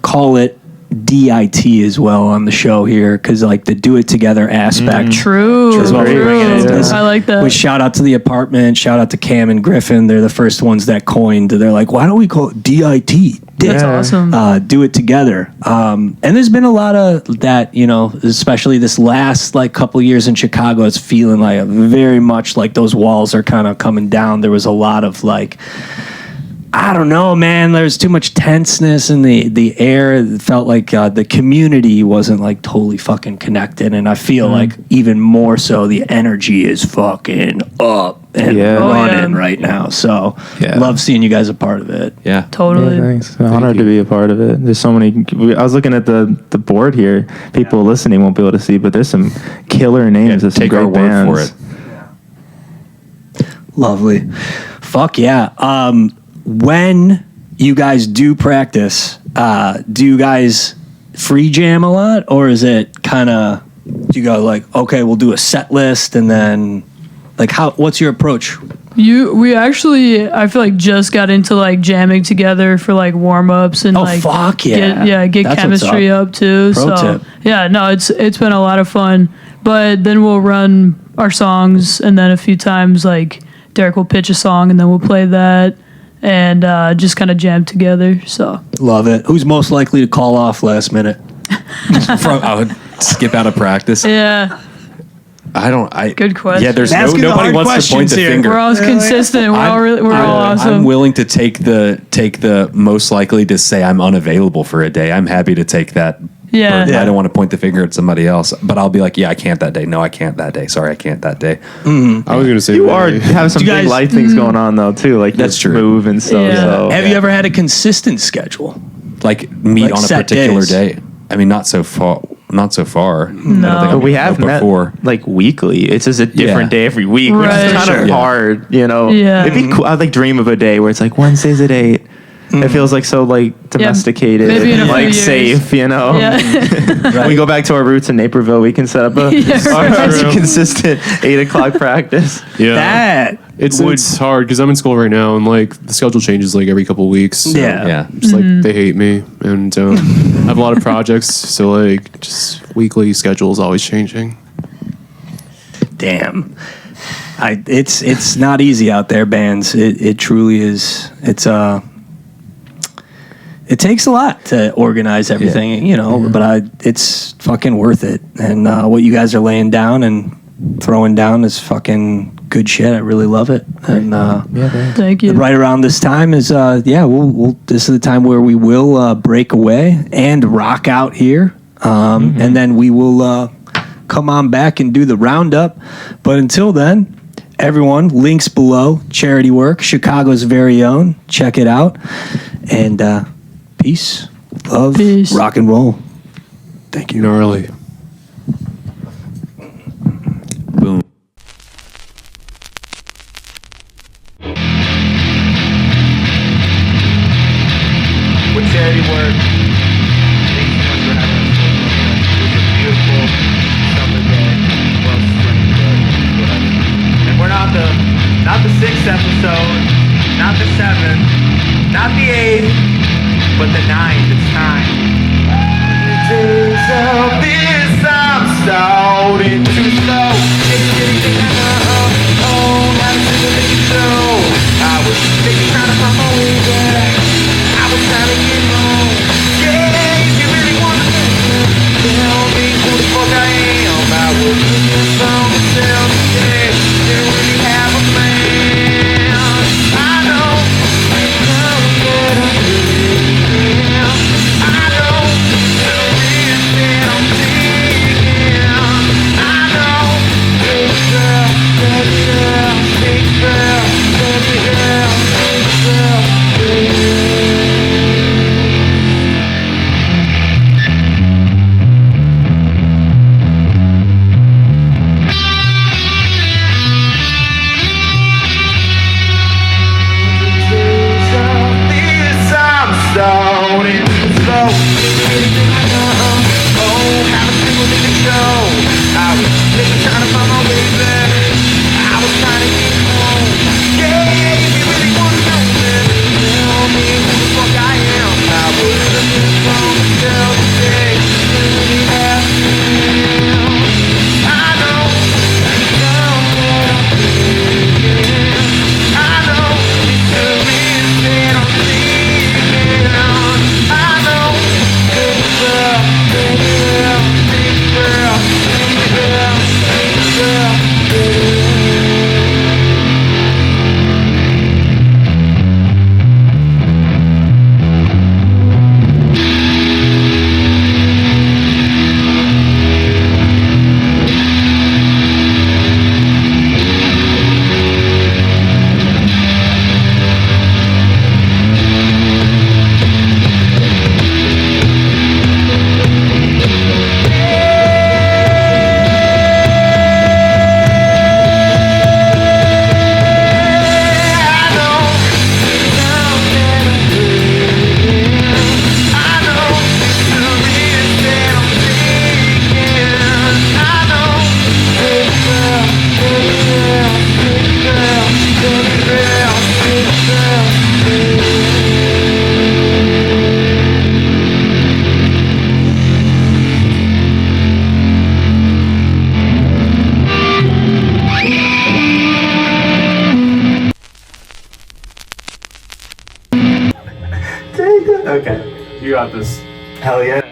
Speaker 1: call it DIT as well on the show here, because like the do it together aspect.
Speaker 4: True.
Speaker 1: As well,
Speaker 3: True.
Speaker 1: bring it in.
Speaker 3: Yeah.
Speaker 1: This-
Speaker 4: I like that.
Speaker 1: With shout out to the apartment, shout out to Cam and Griffin. They're the first ones that coined. They're like, why don't we call it DIT?
Speaker 4: That's
Speaker 3: Yeah.
Speaker 4: awesome.
Speaker 1: Do it together. And there's been a lot of that, especially this last like couple years in Chicago. It's feeling like very much like those walls are kind of coming down. There was a lot of like, I don't know, man. There's too much tenseness in the air. It felt like the community wasn't like totally fucking connected, and I feel like even more so, the energy is fucking up and running right now. So love seeing you guys a part of it.
Speaker 2: Yeah,
Speaker 4: Totally.
Speaker 3: Yeah, thanks. I'm honored to be a part of it. There's so many. I was looking at the board here. People listening won't be able to see, but there's some killer names of some
Speaker 2: take
Speaker 3: great
Speaker 2: our word
Speaker 3: bands.
Speaker 2: for it.
Speaker 1: Lovely. Fuck yeah. When you guys do practice, do you guys free jam a lot, or is it kind of, do you go like, okay, we'll do a set list, and then like what's your approach?
Speaker 4: We actually, I feel like, just got into like jamming together for like warm ups and like
Speaker 1: fuck yeah.
Speaker 4: get
Speaker 1: That's
Speaker 4: chemistry
Speaker 1: what's
Speaker 4: up too.
Speaker 1: Pro
Speaker 4: so
Speaker 1: tip.
Speaker 4: yeah, no, it's been a lot of fun. But then we'll run our songs, and then a few times like Derek will pitch a song, and then we'll play that, and just kind of jam together. So
Speaker 1: Love it. Who's most likely to call off last minute?
Speaker 2: I would skip out of practice.
Speaker 4: yeah, Good question.
Speaker 2: Yeah, there's
Speaker 1: Asking the
Speaker 2: nobody
Speaker 1: hard
Speaker 2: wants to point
Speaker 1: questions
Speaker 2: the
Speaker 1: here.
Speaker 2: finger.
Speaker 4: we're always consistent. We're all awesome.
Speaker 2: I'm willing to take the most likely to say I'm unavailable for a day. I'm happy to take that.
Speaker 4: Yeah.
Speaker 2: burden. I don't want to point the finger at somebody else, but I'll be like, yeah, I can't that day. No, I can't that day. Sorry, I can't that day.
Speaker 5: I was gonna say
Speaker 3: You are have some
Speaker 1: You
Speaker 3: big
Speaker 1: guys-
Speaker 3: life things going on though too, like
Speaker 2: That's
Speaker 3: your
Speaker 2: true.
Speaker 3: move and stuff.
Speaker 4: Yeah.
Speaker 3: So
Speaker 1: Have you ever had a consistent schedule?
Speaker 2: Like meet
Speaker 1: Like
Speaker 2: on a
Speaker 1: set
Speaker 2: particular
Speaker 1: days.
Speaker 2: day. I mean, not so far. Not so far.
Speaker 4: No.
Speaker 3: But we have met
Speaker 2: before.
Speaker 3: like weekly. It's just a different
Speaker 2: Yeah.
Speaker 3: day every week, which
Speaker 4: Right.
Speaker 3: is kind
Speaker 2: Sure.
Speaker 3: of
Speaker 2: Yeah.
Speaker 3: hard, you know.
Speaker 4: Yeah.
Speaker 3: It'd be cool. I'd like dream of a day where it's like Wednesdays at 8. It feels like so like domesticated,
Speaker 4: maybe in a
Speaker 3: and,
Speaker 4: few
Speaker 3: like
Speaker 4: years.
Speaker 3: safe, you know.
Speaker 4: Yeah.
Speaker 3: We go back to our roots in Naperville. We can set up a
Speaker 4: Yeah,
Speaker 3: consistent 8 o'clock practice.
Speaker 5: Yeah.
Speaker 1: That
Speaker 5: It's hard because I'm in school right now, and like the schedule changes like every couple of weeks. So
Speaker 1: Yeah.
Speaker 5: just like they hate me, and I have a lot of projects, so like just weekly schedule is always changing.
Speaker 1: damn. It's not easy out there, bands. It truly is. It takes a lot to organize everything, you know, but it's fucking worth it. And what you guys are laying down and throwing down is fucking good shit. I really love it. And
Speaker 4: Thank you.
Speaker 1: right around this time is we'll this is the time where we will break away and rock out here. And then we will come on back and do the roundup. But until then, everyone, links below, charity work, Chicago's very own. Check it out. And peace, love,
Speaker 4: Peace.
Speaker 1: rock and roll. Thank you.
Speaker 5: Gnarly.
Speaker 2: Boom.
Speaker 3: With charity work, thank you so much for having us. It was a beautiful summer day. Well, spring, but whatever. And we're not the 6th episode, not the 7th, not the 8th, but the 9th. It's time. Days of this, I'm starting to slow. I was thinking trying to come over. I was trying to get home. Yeah, if you really want to tell me who the fuck I am, I was looking for myself. Yeah, didn't really have a plan. I know how good I really am. I got this. Hell yeah.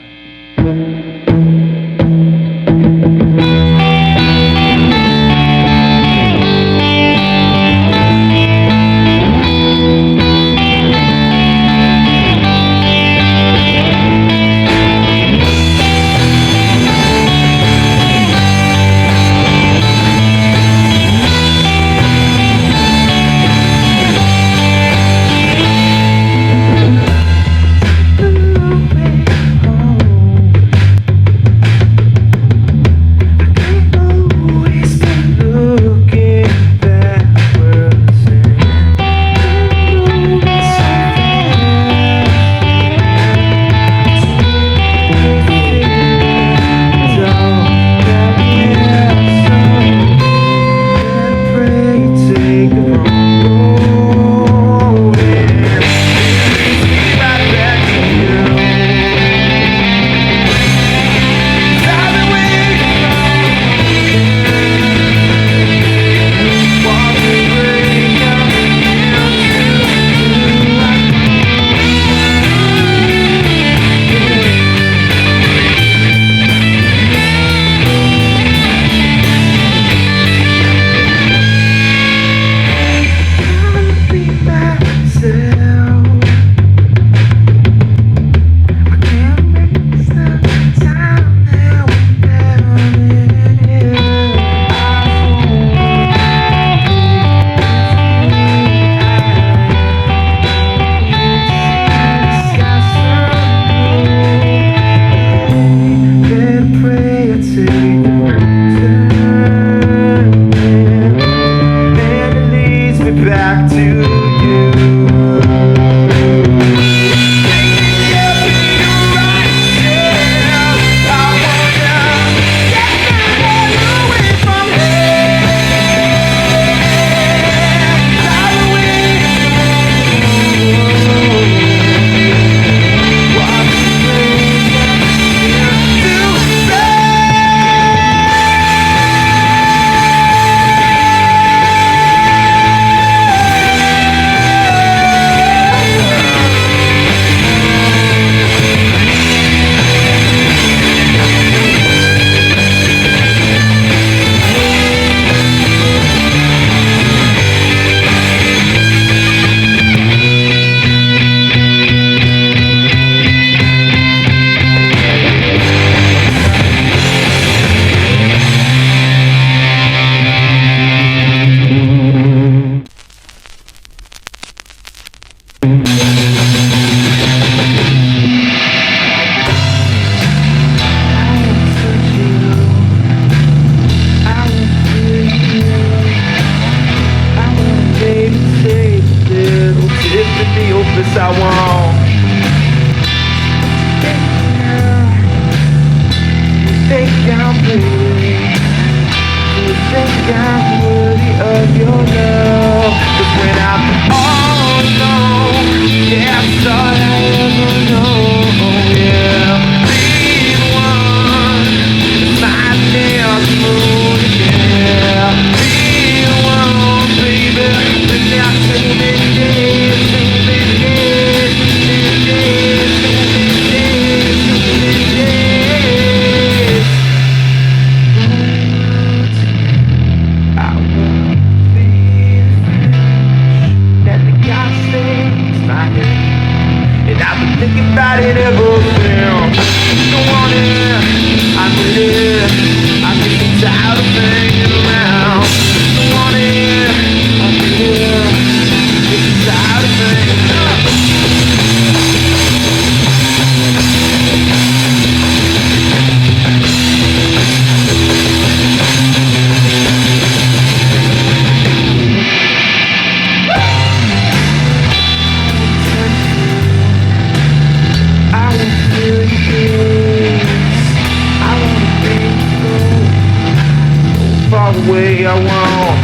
Speaker 6: way I want.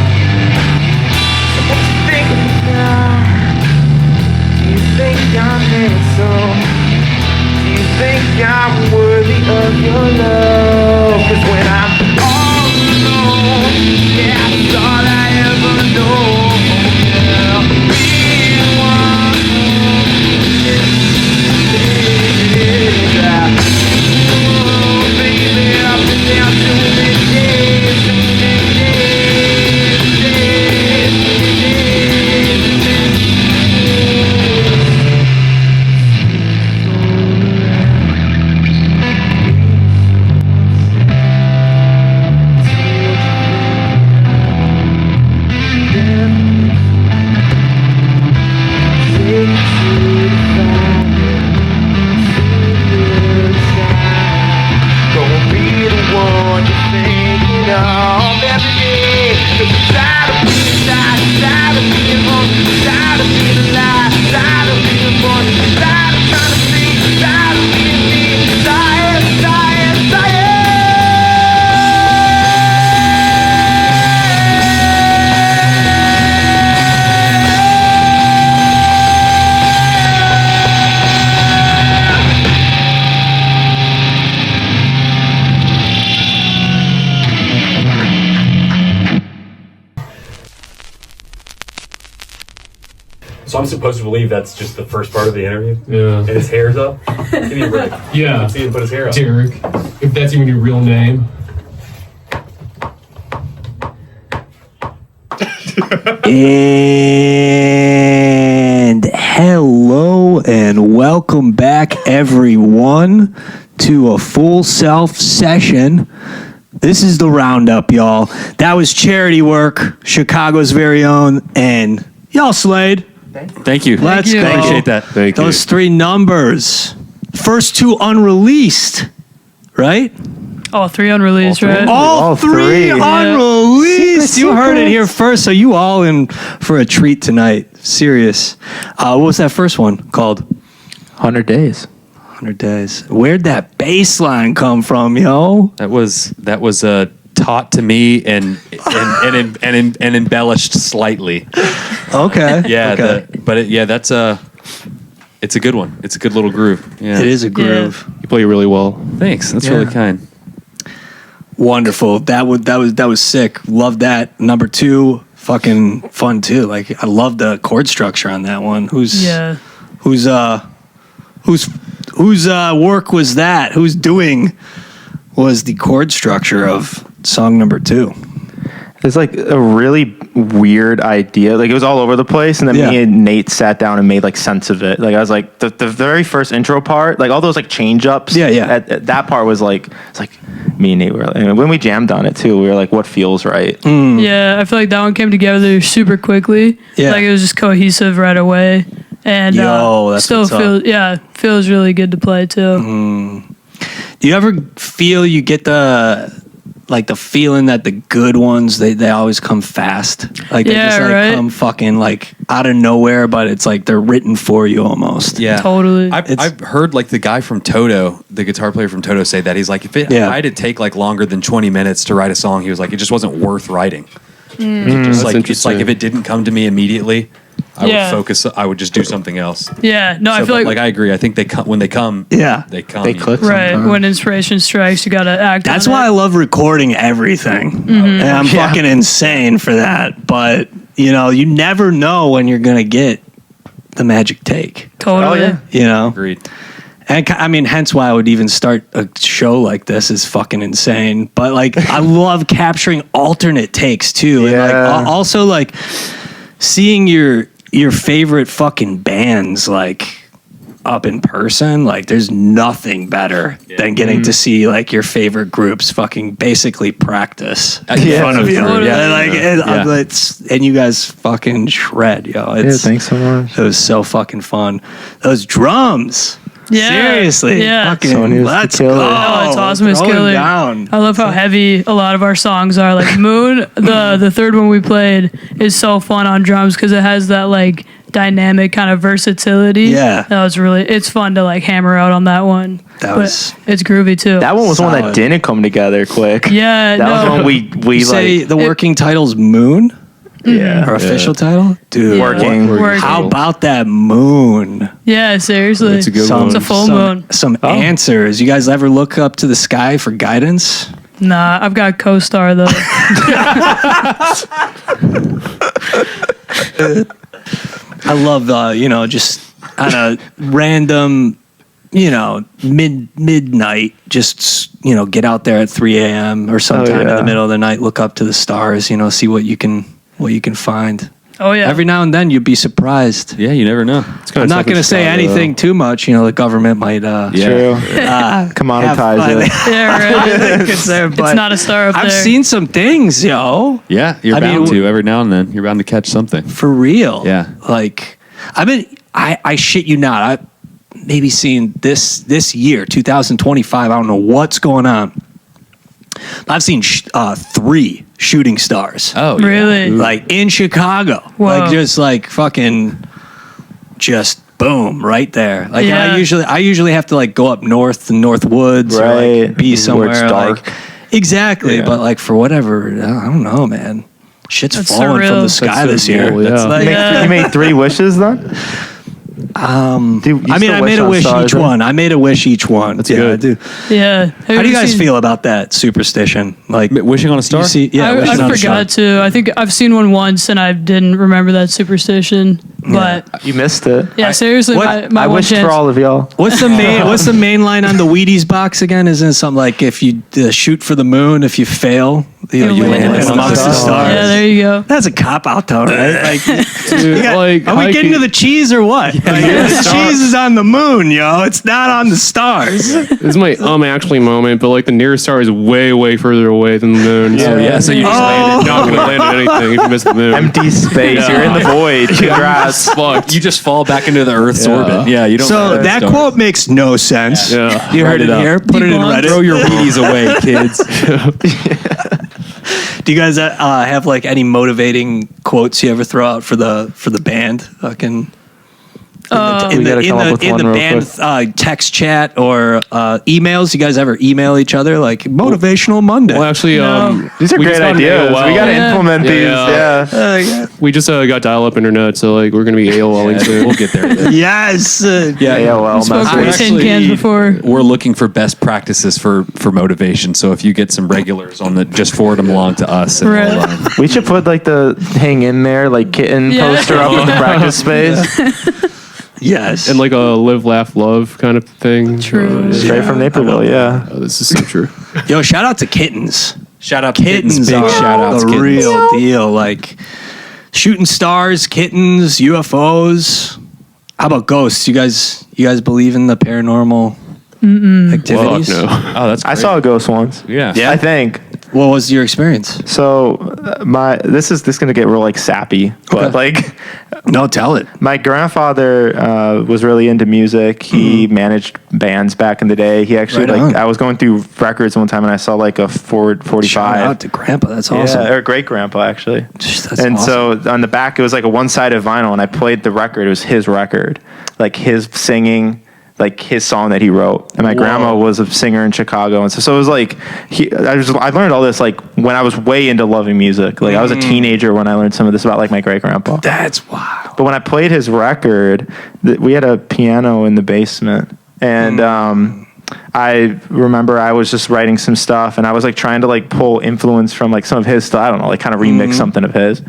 Speaker 6: So what you think of me now? Do you think I'm handsome? Do you think I'm worthy of your love? 'Cause when I'm all alone, yeah, that's all I ever know. Yeah, be one. Yeah.
Speaker 7: I'm supposed to believe that's just the first part of the interview.
Speaker 5: Yeah.
Speaker 7: And his hair's up. Give me a break.
Speaker 5: Yeah.
Speaker 7: See him put his hair up.
Speaker 5: Derek, if that's even your real name.
Speaker 1: And hello and welcome back, everyone, to a full self session. This is the roundup, y'all. That was charity work, Chicago's very own, and y'all slayed.
Speaker 2: Thank you.
Speaker 1: Let's
Speaker 4: you.
Speaker 1: go.
Speaker 2: Appreciate that.
Speaker 5: Thank you.
Speaker 1: Those three numbers. First two unreleased, right?
Speaker 4: All three unreleased, right?
Speaker 1: All three
Speaker 3: three.
Speaker 1: unreleased. You heard it here first, so you all in for a treat tonight. Serious. What was that first one called?
Speaker 3: 100 days.
Speaker 1: 100 Days. Where'd that bass line come from, yo?
Speaker 2: That was taught to me and embellished slightly.
Speaker 1: Okay.
Speaker 2: Yeah,
Speaker 1: Okay.
Speaker 2: it's a good one. It's a good little groove. Yeah.
Speaker 1: It is a groove.
Speaker 5: You play really well.
Speaker 2: Thanks. That's
Speaker 1: Yeah.
Speaker 2: really kind.
Speaker 1: Wonderful. That was sick. Love that. Number two, fucking fun too. Like I love the chord structure on that one. Whose work was that? Whose doing was the chord structure of song number two?
Speaker 3: It's like a really weird idea. Like it was all over the place, and then
Speaker 1: Yeah.
Speaker 3: me and Nate sat down and made like sense of it. Like I was like the very first intro part, like all those like change ups.
Speaker 1: Yeah, yeah.
Speaker 3: That part was like it's like me and Nate were and when we jammed on it too. We were like, what feels right?
Speaker 4: Yeah, I feel like that one came together super quickly.
Speaker 1: Yeah.
Speaker 4: Like it was just cohesive right away. And
Speaker 1: Yo, that's
Speaker 4: still
Speaker 1: what's up.
Speaker 4: feels really good to play too.
Speaker 1: Do you ever feel you get the feeling that the good ones they always come fast? Like they
Speaker 4: Yeah,
Speaker 1: just like
Speaker 4: right.
Speaker 1: come fucking like out of nowhere, but it's like they're written for you almost.
Speaker 2: Yeah,
Speaker 4: Totally.
Speaker 2: I've heard like the guy from Toto, the guitar player from Toto, say that he's like, if I had to take like longer than 20 minutes to write a song, he was like, it just wasn't worth writing. Just like it's
Speaker 5: interesting.
Speaker 2: like if it didn't come to me immediately, I
Speaker 4: Yeah.
Speaker 2: would focus. I would just do something else.
Speaker 4: Yeah, no, I
Speaker 2: So,
Speaker 4: feel
Speaker 2: but,
Speaker 4: like
Speaker 2: I agree. I think they come when they come.
Speaker 1: Yeah.
Speaker 2: they come.
Speaker 3: They
Speaker 2: you know.
Speaker 3: click.
Speaker 4: right
Speaker 3: sometimes.
Speaker 4: when inspiration strikes, you gotta act.
Speaker 1: That's
Speaker 4: on
Speaker 1: why I
Speaker 4: it.
Speaker 1: love recording everything. And I'm fucking insane for that. But, you know, you never know when you're going to get the magic take,
Speaker 4: Totally.
Speaker 3: Oh, yeah.
Speaker 1: you know?
Speaker 2: Agreed.
Speaker 1: And I mean, hence why I would even start a show like this is fucking insane. But like, I love capturing alternate takes too. And like,
Speaker 3: Yeah.
Speaker 1: also like seeing your favorite fucking bands like up in person. Like, there's nothing better than getting to see like your favorite groups fucking basically practice in
Speaker 2: Yeah.
Speaker 1: front of you.
Speaker 4: Totally.
Speaker 1: Yeah, like,
Speaker 2: Yeah.
Speaker 1: and you guys fucking shred, yo.
Speaker 3: Yeah, thanks so much.
Speaker 1: It was so fucking fun. Those drums.
Speaker 4: Yeah.
Speaker 1: Seriously.
Speaker 4: Yeah.
Speaker 1: Fucking,
Speaker 3: Sonya's the
Speaker 1: let's
Speaker 3: killer.
Speaker 1: go.
Speaker 4: Oh, it's awesome. It's
Speaker 1: Throw it
Speaker 4: killer.
Speaker 1: down.
Speaker 4: I love how heavy a lot of our songs are. Like Moon, the third one we played is so fun on drums because it has that like dynamic kind of versatility.
Speaker 1: Yeah.
Speaker 4: That was it's fun to like hammer out on that one.
Speaker 1: That
Speaker 4: But
Speaker 1: was-
Speaker 4: it's groovy too.
Speaker 3: That one was one
Speaker 1: Solid.
Speaker 3: that didn't come together quick.
Speaker 4: Yeah,
Speaker 3: That was
Speaker 4: no.
Speaker 3: one we
Speaker 1: You say
Speaker 3: like.
Speaker 1: the working title's Moon?
Speaker 3: Yeah.
Speaker 1: Our official title? Dude.
Speaker 4: Yeah.
Speaker 3: Working.
Speaker 4: Working.
Speaker 1: How about that moon?
Speaker 4: Yeah, seriously.
Speaker 5: It's a good one.
Speaker 4: It's a full moon.
Speaker 1: Some answers. You guys ever look up to the sky for guidance?
Speaker 4: Nah, I've got co-star though.
Speaker 1: I love just kind of random, midnight, just, get out there at 3 a.m. or sometime in
Speaker 3: yeah.
Speaker 1: the middle of the night, look up to the stars, see what you can find.
Speaker 4: Oh yeah.
Speaker 1: Every now and then you'd be surprised.
Speaker 2: Yeah, you never know.
Speaker 1: I'm not going to say anything too much. The government might
Speaker 3: True.
Speaker 1: have
Speaker 3: Commoditize
Speaker 1: fun.
Speaker 3: it.
Speaker 4: yeah, right.
Speaker 1: It's there,
Speaker 4: It's
Speaker 1: but
Speaker 4: not a star up
Speaker 1: I've
Speaker 4: there.
Speaker 1: seen some things, yo.
Speaker 2: Yeah, you're
Speaker 1: I mean,
Speaker 2: bound to every now and then. You're bound to catch something.
Speaker 1: For real.
Speaker 2: Yeah.
Speaker 1: Like, I shit you not. I maybe seen this year, 2025. I don't know what's going on. I've seen 3 shooting stars.
Speaker 2: Oh, yeah.
Speaker 4: Really?
Speaker 1: Like in Chicago.
Speaker 4: Whoa.
Speaker 1: Like just like fucking just boom right there. Like and
Speaker 4: Yeah.
Speaker 1: I usually have to like go up north to North Woods or like
Speaker 3: Right.
Speaker 1: be
Speaker 3: Where
Speaker 1: somewhere
Speaker 3: it's dark.
Speaker 1: like exactly.
Speaker 3: Yeah.
Speaker 1: But like for whatever, I don't know, man. Shit's
Speaker 4: That's
Speaker 1: falling from
Speaker 4: surreal.
Speaker 1: the sky
Speaker 5: That's
Speaker 1: this
Speaker 5: so
Speaker 1: year.
Speaker 5: cool,
Speaker 1: That's
Speaker 5: yeah.
Speaker 1: like,
Speaker 4: Yeah.
Speaker 3: You made 3 wishes then? Dude,
Speaker 1: I mean, I made a wish each one. I made a wish each one. That's
Speaker 5: good.
Speaker 1: I do.
Speaker 4: Yeah.
Speaker 1: How do you guys feel about that superstition? Like
Speaker 2: Wishing on a star?
Speaker 1: you see, yeah,
Speaker 4: I
Speaker 1: wishing on a star.
Speaker 4: forgot to. I think I've seen one once and I didn't remember that superstition. But
Speaker 3: You missed it.
Speaker 4: yeah, seriously,
Speaker 1: what-
Speaker 4: my
Speaker 3: I
Speaker 4: one
Speaker 3: wished
Speaker 4: chance.
Speaker 3: for all of y'all.
Speaker 1: What's the main line on the Wheaties box again? Isn't it something like if you shoot for the moon, if you fail, you land amongst the stars?
Speaker 4: Yeah, there you go.
Speaker 1: That's a cop out though, right? Like,
Speaker 5: Dude, like,
Speaker 1: are we
Speaker 5: hiking-
Speaker 1: getting to the cheese or what? Like, the cheese is on the moon, yo. It's not on the stars.
Speaker 5: This is my actually moment, but like the nearest star is way, way further away than the moon.
Speaker 2: Oh, yeah. So you just landed.
Speaker 5: You're not going to land on anything if you miss the moon.
Speaker 3: Empty space. You're in the void. Congrats.
Speaker 5: Fucked.
Speaker 2: You just fall back into the Earth's orbit. Yeah, you don't.
Speaker 1: So
Speaker 2: land
Speaker 1: that
Speaker 2: stars.
Speaker 1: quote makes no sense.
Speaker 5: Yeah.
Speaker 1: You heard
Speaker 2: Write
Speaker 1: it
Speaker 2: it up.
Speaker 1: here. Put it in
Speaker 4: Debunked.
Speaker 1: Reddit.
Speaker 2: Throw your Wheaties away, kids.
Speaker 1: Do you guys have like any motivating quotes you ever throw out for the band? Fucking
Speaker 3: We gotta come up with one real
Speaker 1: band text chat or emails. You guys ever email each other like motivational Monday?
Speaker 5: Well, actually,
Speaker 3: These are
Speaker 5: we
Speaker 3: great
Speaker 5: just got an
Speaker 3: ideas.
Speaker 5: AOL.
Speaker 3: We got to
Speaker 4: Yeah.
Speaker 3: implement these.
Speaker 5: Yeah.
Speaker 3: Yeah.
Speaker 5: We just got dial-up internet, so like we're going to be AOLing soon.
Speaker 2: We'll get there.
Speaker 1: Yes.
Speaker 2: Yeah.
Speaker 3: AOL
Speaker 4: Spoke
Speaker 3: message.
Speaker 4: with tin cans before.
Speaker 2: We're looking for best practices for motivation. So if you get some regulars on the, just forward them along to us. And
Speaker 4: Right.
Speaker 2: we'll,
Speaker 3: We should put like the hang in there, like kitten
Speaker 4: Yeah.
Speaker 3: poster up in the practice space.
Speaker 1: Yes.
Speaker 5: And like a live, laugh, love kind of thing.
Speaker 4: True.
Speaker 3: Straight from Naperville, yeah.
Speaker 5: Oh, this is so true.
Speaker 1: Yo, shout out to kittens.
Speaker 2: shout out
Speaker 1: Kittens
Speaker 2: Big
Speaker 1: are
Speaker 2: shout out
Speaker 1: the
Speaker 2: to kittens.
Speaker 1: real deal. Like shooting stars, kittens, UFOs. How about ghosts? You guys believe in the paranormal activities?
Speaker 5: Fuck no.
Speaker 2: Oh, that's great.
Speaker 3: I saw a ghost once.
Speaker 2: Yeah.
Speaker 3: I think.
Speaker 1: What was your experience?
Speaker 3: So this is gonna get real like sappy, but like
Speaker 1: No, tell it.
Speaker 3: my grandfather was really into music. He managed bands back in the day. He actually
Speaker 1: Right on.
Speaker 3: I was going through records one time and I saw like a Ford 45.
Speaker 1: Shout out to Grandpa. That's awesome.
Speaker 3: Yeah, or great grandpa actually.
Speaker 1: That's
Speaker 3: and
Speaker 1: awesome.
Speaker 3: so on the back it was like a one-sided vinyl and I played the record. It was his record, like his singing, like his song that he wrote. And my grandma was a singer in Chicago, and so it was like I learned all this like when I was way into loving music. Like I was a teenager when I learned some of this about like my great grandpa.
Speaker 1: That's wild.
Speaker 3: But when I played his record, we had a piano in the basement, and I remember I was just writing some stuff, and I was like trying to like pull influence from like some of his stuff. I don't know, like kind of remix something of his.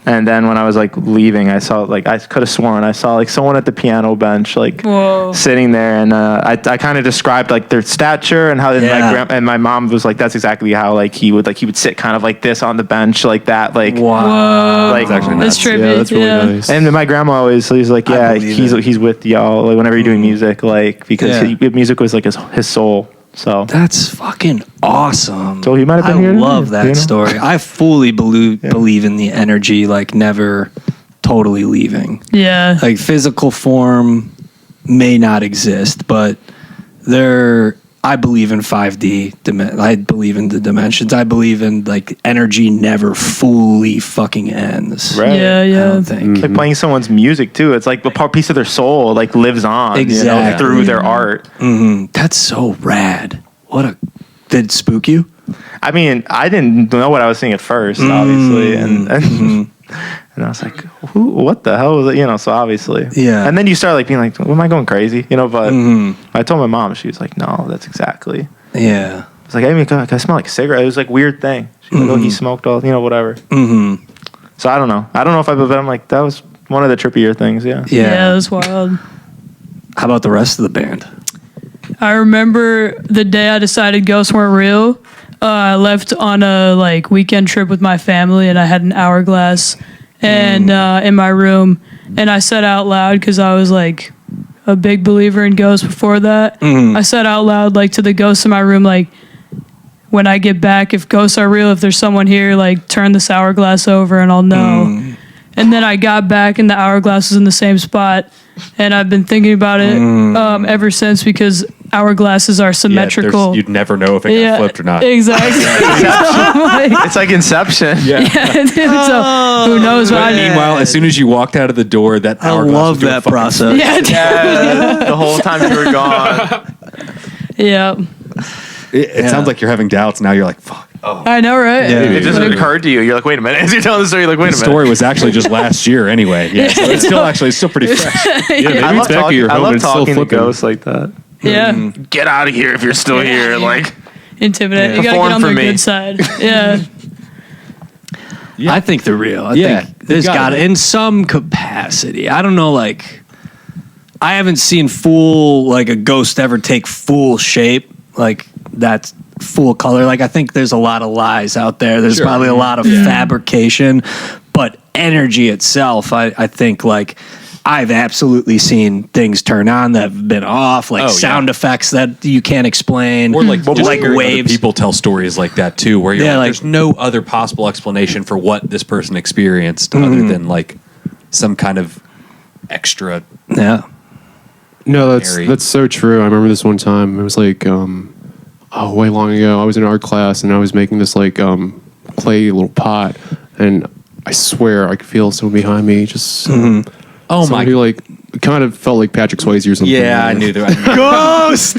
Speaker 3: And then when I was like leaving, I saw like I could have sworn I saw like someone at the piano bench like
Speaker 4: Whoa.
Speaker 3: sitting there, and I kind of described like their stature and how
Speaker 1: Yeah.
Speaker 3: and my mom was like that's exactly how like he would sit kind of like this on the bench like that like
Speaker 1: Wow.
Speaker 3: like
Speaker 2: actually
Speaker 4: That's
Speaker 2: nuts.
Speaker 4: trippy.
Speaker 5: Yeah, that's really nice.
Speaker 3: and my grandma always he's like, yeah,
Speaker 1: believe
Speaker 3: he's with y'all like whenever you're doing music, like because
Speaker 1: Yeah.
Speaker 3: music was like his soul. So
Speaker 1: That's fucking awesome.
Speaker 3: So he might have been
Speaker 1: I
Speaker 3: here
Speaker 1: love
Speaker 3: today,
Speaker 1: that
Speaker 3: you know?
Speaker 1: story. I fully believe in the energy, like never totally leaving.
Speaker 4: Yeah.
Speaker 1: Like physical form may not exist, but I believe in 5D. I believe in the dimensions. I believe in like energy never fully fucking ends.
Speaker 3: Right.
Speaker 4: Yeah,
Speaker 1: I
Speaker 4: yeah.
Speaker 1: don't think.
Speaker 3: like playing someone's music too. It's like a piece of their soul like lives on,
Speaker 1: Exactly.
Speaker 3: through their art.
Speaker 1: That's so rad. Did it spook you?
Speaker 3: I mean, I didn't know what I was seeing at first, obviously, and I was like, what the hell was it? So obviously,
Speaker 1: Yeah.
Speaker 3: And then you start like being like, am I going crazy? But I told my mom, she was like, no, that's exactly.
Speaker 1: Yeah.
Speaker 3: I was like, I mean, can I smell like a cigarette? It was like a weird thing. She was like, oh, he smoked all, whatever. So I don't know. I don't know if but I'm like, that was one of the trippier things. Yeah.
Speaker 4: Yeah, that's wild.
Speaker 1: How about the rest of the band?
Speaker 4: I remember the day I decided ghosts weren't real. I left on a like weekend trip with my family, and I had an hourglass and in my room, and I said out loud because I was like a big believer in ghosts before that. I said out loud like to the ghosts in my room, like, when I get back, if ghosts are real, if there's someone here, like turn this hourglass over and I'll know. And then I got back and the hourglass was in the same spot. And I've been thinking about it ever since because hourglasses are symmetrical.
Speaker 2: You'd never know if it got flipped or not.
Speaker 4: Exactly.
Speaker 3: It's like Inception.
Speaker 4: Yeah, dude, so who knows?
Speaker 2: But meanwhile, as soon as you walked out of the door, that
Speaker 1: I
Speaker 2: hourglass
Speaker 1: love
Speaker 2: was doing
Speaker 1: that
Speaker 2: fucking-
Speaker 1: process.
Speaker 4: Yeah, dude.
Speaker 3: Yeah, the whole time you were gone.
Speaker 4: Yeah.
Speaker 2: It sounds like you're having doubts now. You're like, fuck.
Speaker 4: I know, right?
Speaker 1: Yeah.
Speaker 3: It just occurred to you. You're like, wait a minute. As you're telling the story, you're like, wait
Speaker 2: The
Speaker 3: a minute.
Speaker 2: story was actually just last year anyway. Yeah, so it's still pretty fresh.
Speaker 5: Yeah, maybe
Speaker 3: I love
Speaker 5: it's back at
Speaker 3: talking,
Speaker 5: your
Speaker 3: I
Speaker 5: home
Speaker 3: love
Speaker 5: and it's still
Speaker 3: talking to
Speaker 5: flipping.
Speaker 3: ghosts like that.
Speaker 4: Yeah.
Speaker 3: Get out of here if you're still here. Like,
Speaker 4: Intimidate. You gotta
Speaker 3: Perform
Speaker 4: get on
Speaker 3: for
Speaker 4: their
Speaker 3: me.
Speaker 4: good side. Yeah.
Speaker 1: I think they're real. I
Speaker 2: Yeah,
Speaker 1: think there's
Speaker 2: they've
Speaker 1: got
Speaker 2: gotta
Speaker 1: to,
Speaker 2: be.
Speaker 1: in some capacity. I don't know, like, I haven't seen a ghost ever take full shape, like that's full color. Like, I think there's a lot of lies out there. There's
Speaker 2: Sure.
Speaker 1: probably a lot of fabrication, but energy itself, I think, like, I've absolutely seen things turn on that have been off, like sound effects that you can't explain,
Speaker 2: Or like, just
Speaker 1: like
Speaker 2: hearing other
Speaker 1: waves.
Speaker 2: people tell stories like that too, where you're
Speaker 1: Yeah,
Speaker 2: like,
Speaker 1: like-
Speaker 2: there's no other possible explanation for what this person experienced other than like some kind of extra.
Speaker 1: Yeah.
Speaker 5: No,
Speaker 2: Mary.
Speaker 5: that's so true. I remember this one time. It was like, way long ago. I was in art class and I was making this like clay little pot, and I swear I could feel someone behind me. Just
Speaker 2: Oh
Speaker 5: someone
Speaker 2: my!
Speaker 5: who like kind of felt like Patrick Swayze or something.
Speaker 2: Yeah, I knew that.
Speaker 1: Ghost.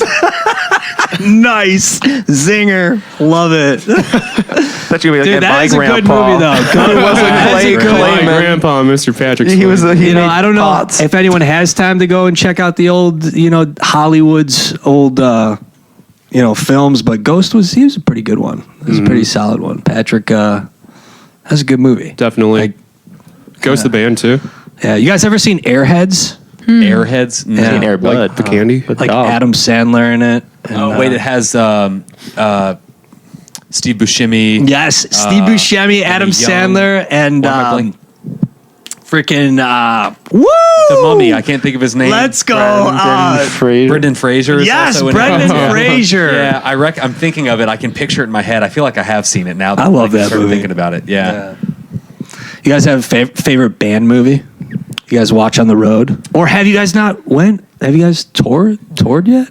Speaker 1: Nice zinger, love it.
Speaker 3: that's gonna be like
Speaker 1: Dude,
Speaker 3: at
Speaker 1: that
Speaker 3: my
Speaker 1: is a good
Speaker 3: grandpa.
Speaker 1: movie though.
Speaker 3: He was a
Speaker 1: That is
Speaker 3: clay
Speaker 1: a good
Speaker 5: My
Speaker 1: one.
Speaker 3: man.
Speaker 5: grandpa, Mr. Patrick Swayze.
Speaker 3: He was a, he
Speaker 1: You know,
Speaker 3: made
Speaker 1: I don't know
Speaker 3: pots.
Speaker 1: if anyone has time to go and check out the old, Hollywood's old, films, but Ghost was a pretty good one. It was a pretty solid one. Patrick, that's a good movie.
Speaker 5: Definitely. Ghost the band too.
Speaker 1: Yeah, you guys ever seen Airheads?
Speaker 2: Airheads. No.
Speaker 1: Yeah.
Speaker 3: Air Bud.
Speaker 5: The candy.
Speaker 1: Like
Speaker 3: dog.
Speaker 1: Adam Sandler in it. And,
Speaker 2: Oh wait, it has Steve Buscemi.
Speaker 1: yes, Steve Buscemi, Adam
Speaker 2: Young-
Speaker 1: Sandler, and
Speaker 2: Why am I blanking?
Speaker 1: freaking woo!
Speaker 2: The Mummy. I can't think of his name.
Speaker 1: Let's go.
Speaker 3: Brendan Fraser.
Speaker 2: Brendan Fraser. Is
Speaker 1: Yes,
Speaker 2: also in it.
Speaker 1: Brendan
Speaker 2: Yeah.
Speaker 1: Fraser.
Speaker 2: Yeah, I'm thinking of it. I can picture it in my head. I feel like I have seen it now.
Speaker 1: I love that
Speaker 2: started
Speaker 1: movie.
Speaker 2: Thinking about it. Yeah.
Speaker 1: You guys have a favorite band movie? You guys watch on the road, or have you guys not went? Have you guys toured yet?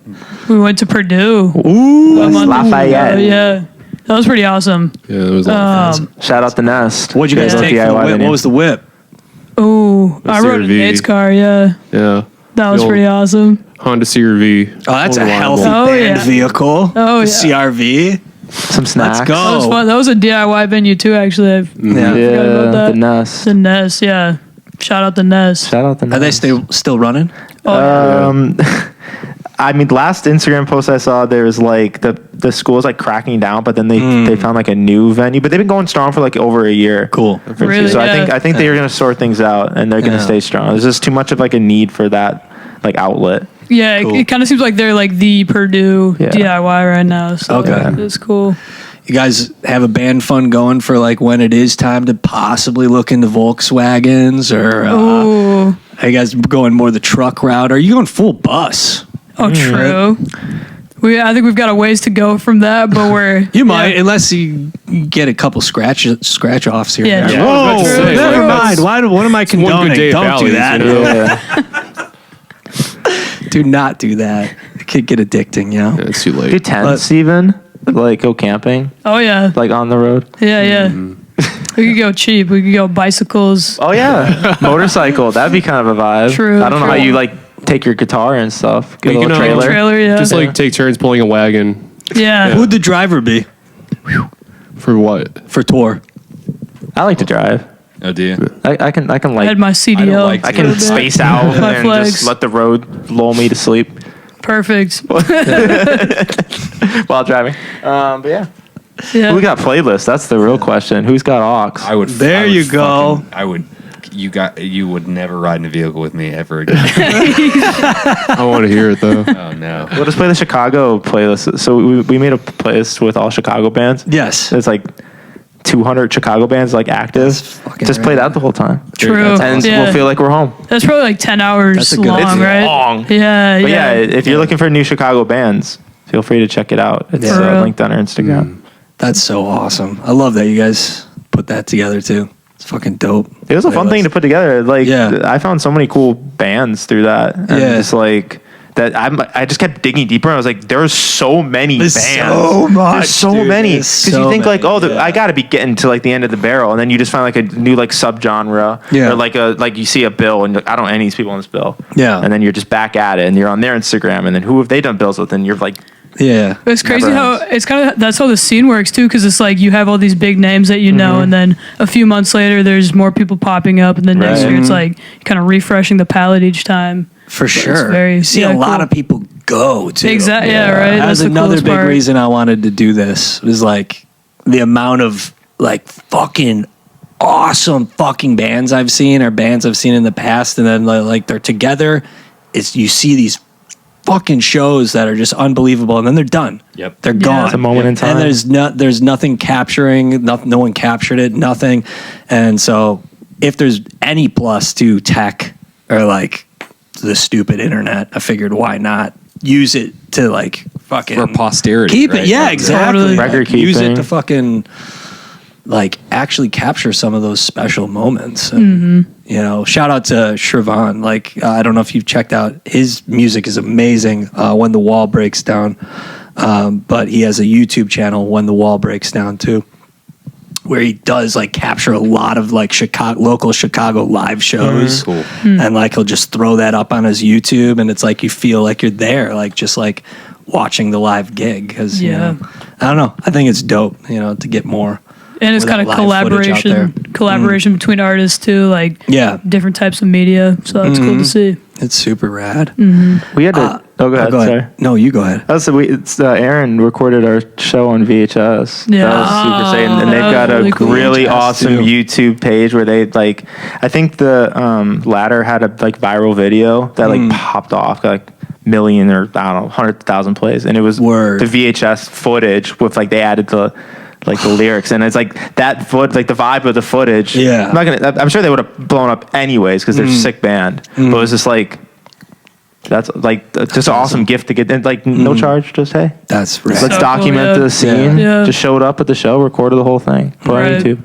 Speaker 4: We went to Purdue.
Speaker 1: Ooh,
Speaker 4: a month
Speaker 3: Lafayette.
Speaker 4: ago, yeah. That was pretty awesome.
Speaker 5: Yeah, it was a lot of fun.
Speaker 3: Shout out the Nest.
Speaker 1: what'd you guys
Speaker 3: Great
Speaker 1: take
Speaker 3: little
Speaker 1: for the
Speaker 3: DIY
Speaker 1: whip?
Speaker 3: venue.
Speaker 1: What was the whip?
Speaker 4: Oh, I rode in
Speaker 5: CR-V.
Speaker 4: Nate's car, yeah.
Speaker 5: Yeah.
Speaker 4: That was
Speaker 5: The old
Speaker 4: pretty awesome.
Speaker 5: Honda CR-V.
Speaker 1: Oh, that's a
Speaker 5: Reliable.
Speaker 1: healthy
Speaker 4: Oh,
Speaker 1: band
Speaker 4: yeah.
Speaker 1: vehicle.
Speaker 4: Oh,
Speaker 1: The
Speaker 4: yeah.
Speaker 1: CRV.
Speaker 3: Some snacks.
Speaker 1: Let's go.
Speaker 4: That was fun. That was a DIY venue too, actually.
Speaker 1: Yeah.
Speaker 4: forgot about
Speaker 3: Yeah,
Speaker 4: that.
Speaker 3: the Nest.
Speaker 4: The Nest, yeah. Shout out the Nest.
Speaker 3: Shout out the Nest.
Speaker 1: Are they still running?
Speaker 4: Oh, yeah.
Speaker 3: I mean, last Instagram post I saw, there was like the school's like cracking down, but then they found like a new venue. But they've been going strong for like over a year.
Speaker 1: Cool.
Speaker 4: Really?
Speaker 3: So
Speaker 4: Yeah.
Speaker 3: I think they're gonna sort things out and they're gonna
Speaker 1: Yeah.
Speaker 3: stay strong. There's just too much of like a need for that like outlet.
Speaker 4: Yeah, it kind of seems like they're like the Purdue
Speaker 3: Yeah.
Speaker 4: DIY right now. So
Speaker 1: Okay.
Speaker 4: it's cool.
Speaker 1: You guys have a band fund going for like when it is time to possibly look into Volkswagens, or
Speaker 4: Ooh.
Speaker 1: are you guys going more the truck route? Or are you going full bus?
Speaker 4: Oh, true. I think we've got a ways to go from that, but we're
Speaker 1: You might, unless you get a couple scratch offs here.
Speaker 4: Yeah,
Speaker 1: and there.
Speaker 4: true.
Speaker 1: Whoa,
Speaker 5: I was about to say,
Speaker 1: never
Speaker 5: that's-
Speaker 1: mind. What am I
Speaker 5: one
Speaker 1: condoning?
Speaker 5: good day at
Speaker 1: Don't do
Speaker 5: Vally's,
Speaker 1: that.
Speaker 5: you know?
Speaker 3: Yeah.
Speaker 1: Do not do that. It could get addicting, you know?
Speaker 5: Yeah, it's too late.
Speaker 3: Do tents even like go camping
Speaker 4: Oh yeah,
Speaker 3: like on the road.
Speaker 4: yeah. We could go cheap. We could go bicycles.
Speaker 3: Oh yeah, motorcycle. That'd be kind of a vibe.
Speaker 4: True,
Speaker 3: I don't know how
Speaker 4: true.
Speaker 3: you like take your guitar and stuff. Get a
Speaker 5: You
Speaker 3: little
Speaker 5: can,
Speaker 3: trailer.
Speaker 4: Trailer, yeah.
Speaker 5: Just like take turns pulling a wagon.
Speaker 4: yeah.
Speaker 1: Who'd the driver be
Speaker 5: For what?
Speaker 1: for tour?
Speaker 3: I like to drive.
Speaker 2: Oh, do you?
Speaker 3: I can
Speaker 4: I had
Speaker 3: like
Speaker 4: my CDL.
Speaker 2: like
Speaker 3: I
Speaker 2: to.
Speaker 3: can
Speaker 4: Little bit.
Speaker 3: space out
Speaker 4: My
Speaker 3: and
Speaker 4: flags.
Speaker 3: just let the road lull me to sleep
Speaker 4: Perfect.
Speaker 3: while driving. But yeah.
Speaker 4: Yeah.
Speaker 3: Who got playlists? That's the real question. Who's got aux?
Speaker 2: I would.
Speaker 1: There
Speaker 2: I would
Speaker 1: you go.
Speaker 2: I would. You would never ride in a vehicle with me ever again.
Speaker 5: I want to hear it though.
Speaker 2: Oh no.
Speaker 3: We'll just play the Chicago playlist. So we made a playlist with all Chicago bands.
Speaker 1: Yes.
Speaker 3: It's like 200 Chicago bands like active.
Speaker 1: fucking
Speaker 3: Just play that the whole time.
Speaker 4: True.
Speaker 3: And
Speaker 4: Yeah.
Speaker 3: we'll feel like we're home.
Speaker 4: That's probably like 10 hours
Speaker 1: That's a good-
Speaker 4: long,
Speaker 1: It's
Speaker 4: right?
Speaker 3: long.
Speaker 4: Yeah,
Speaker 3: But yeah,
Speaker 4: yeah.
Speaker 3: if you're looking for new Chicago bands, feel free to check it out. It's
Speaker 4: For real.
Speaker 3: linked on our Instagram.
Speaker 1: That's so awesome. I love that you guys put that together too. It's fucking dope.
Speaker 3: It was a fun thing to put together. Like,
Speaker 1: Yeah.
Speaker 3: I found so many cool bands through that. And
Speaker 1: Yeah.
Speaker 3: just like that, I just kept digging deeper. And I was like, there's so many
Speaker 1: There's
Speaker 3: bands.
Speaker 1: so much,
Speaker 3: There's so
Speaker 1: dude.
Speaker 3: many.
Speaker 1: There's
Speaker 3: Because
Speaker 1: so
Speaker 3: you think like,
Speaker 1: many,
Speaker 3: oh,
Speaker 1: yeah.
Speaker 3: I got to be getting to like the end of the barrel, and then you just find like a new like subgenre.
Speaker 1: Yeah.
Speaker 3: Or like you see a bill, and you're like, I don't know any of these people on this bill.
Speaker 1: Yeah.
Speaker 3: And then you're just back at it, and you're on their Instagram, and then who have they done bills with? And you're like,
Speaker 1: Yeah.
Speaker 4: It's crazy
Speaker 3: Never
Speaker 4: how
Speaker 3: ends.
Speaker 4: it's kind of that's how the scene works too, because it's like you have all these big names that you know, and then a few months later, there's more people popping up, and then next
Speaker 3: Right.
Speaker 4: year it's like kind of refreshing the palette each time.
Speaker 1: For sure.
Speaker 4: very-
Speaker 1: You see
Speaker 4: yeah,
Speaker 1: a lot
Speaker 4: cool.
Speaker 1: of people go too.
Speaker 4: Exactly. Yeah. Right.
Speaker 1: That was
Speaker 4: That's the
Speaker 1: another
Speaker 4: coolest
Speaker 1: big
Speaker 4: part.
Speaker 1: reason I wanted to do this was like the amount of like fucking awesome fucking bands I've seen or bands I've seen in the past, and then like they're together. It's you see these fucking shows that are just unbelievable, and then they're done.
Speaker 2: Yep.
Speaker 1: They're
Speaker 4: Yeah.
Speaker 1: gone.
Speaker 4: It's
Speaker 3: a moment in time.
Speaker 1: And there's nothing capturing. No one captured it. Nothing. And so if there's any plus to tech or like the stupid internet, I figured why not use it to like fucking
Speaker 2: For posterity.
Speaker 1: keep
Speaker 2: right?
Speaker 1: it. Yeah,
Speaker 2: Like,
Speaker 1: exactly.
Speaker 4: Totally.
Speaker 3: Record
Speaker 1: Use it
Speaker 3: keeping.
Speaker 1: to fucking like actually capture some of those special moments. And, you know, shout out to Shrivon. Like I don't know if you've checked out his music is amazing. When the Wall Breaks Down, but he has a YouTube channel, When the Wall Breaks Down too, where he does like capture a lot of like local Chicago live shows.
Speaker 2: Cool.
Speaker 1: And like he'll just throw that up on his YouTube, and it's like you feel like you're there, like just like watching the live gig. Because you
Speaker 4: Yeah.
Speaker 1: know, I don't know, I think it's dope, you know, to get more.
Speaker 4: And it's
Speaker 1: with
Speaker 4: kind of
Speaker 1: that live footage out there.
Speaker 4: collaboration between artists too, like
Speaker 1: Yeah,
Speaker 4: different types of media. So it's cool to see.
Speaker 1: it's super rad.
Speaker 3: We had to. go ahead. Sorry.
Speaker 1: No, you go ahead.
Speaker 3: It's Aaron recorded our show on VHS.
Speaker 4: Yeah.
Speaker 3: That was super sick. And they've got
Speaker 4: That was
Speaker 3: a
Speaker 4: really cool.
Speaker 3: really
Speaker 1: VHS
Speaker 3: awesome
Speaker 1: too.
Speaker 3: YouTube page where they like, I think the latter had a like viral video that like popped off, got like million or I don't know, 100,000 plays, and it was
Speaker 1: Word.
Speaker 3: the VHS footage with like they added the lyrics, and it's like that like the vibe of the footage.
Speaker 1: Yeah.
Speaker 3: I'm sure they would have blown up anyways because they're a sick band, but it was just like. That's like just an awesome gift to get, and like no charge, just hey,
Speaker 1: That's rad.
Speaker 3: let's
Speaker 4: So
Speaker 3: document
Speaker 4: cool, yeah.
Speaker 3: the scene.
Speaker 4: Yeah.
Speaker 3: Just showed up at the show, recorded the whole thing, put it on
Speaker 4: Right.
Speaker 3: YouTube.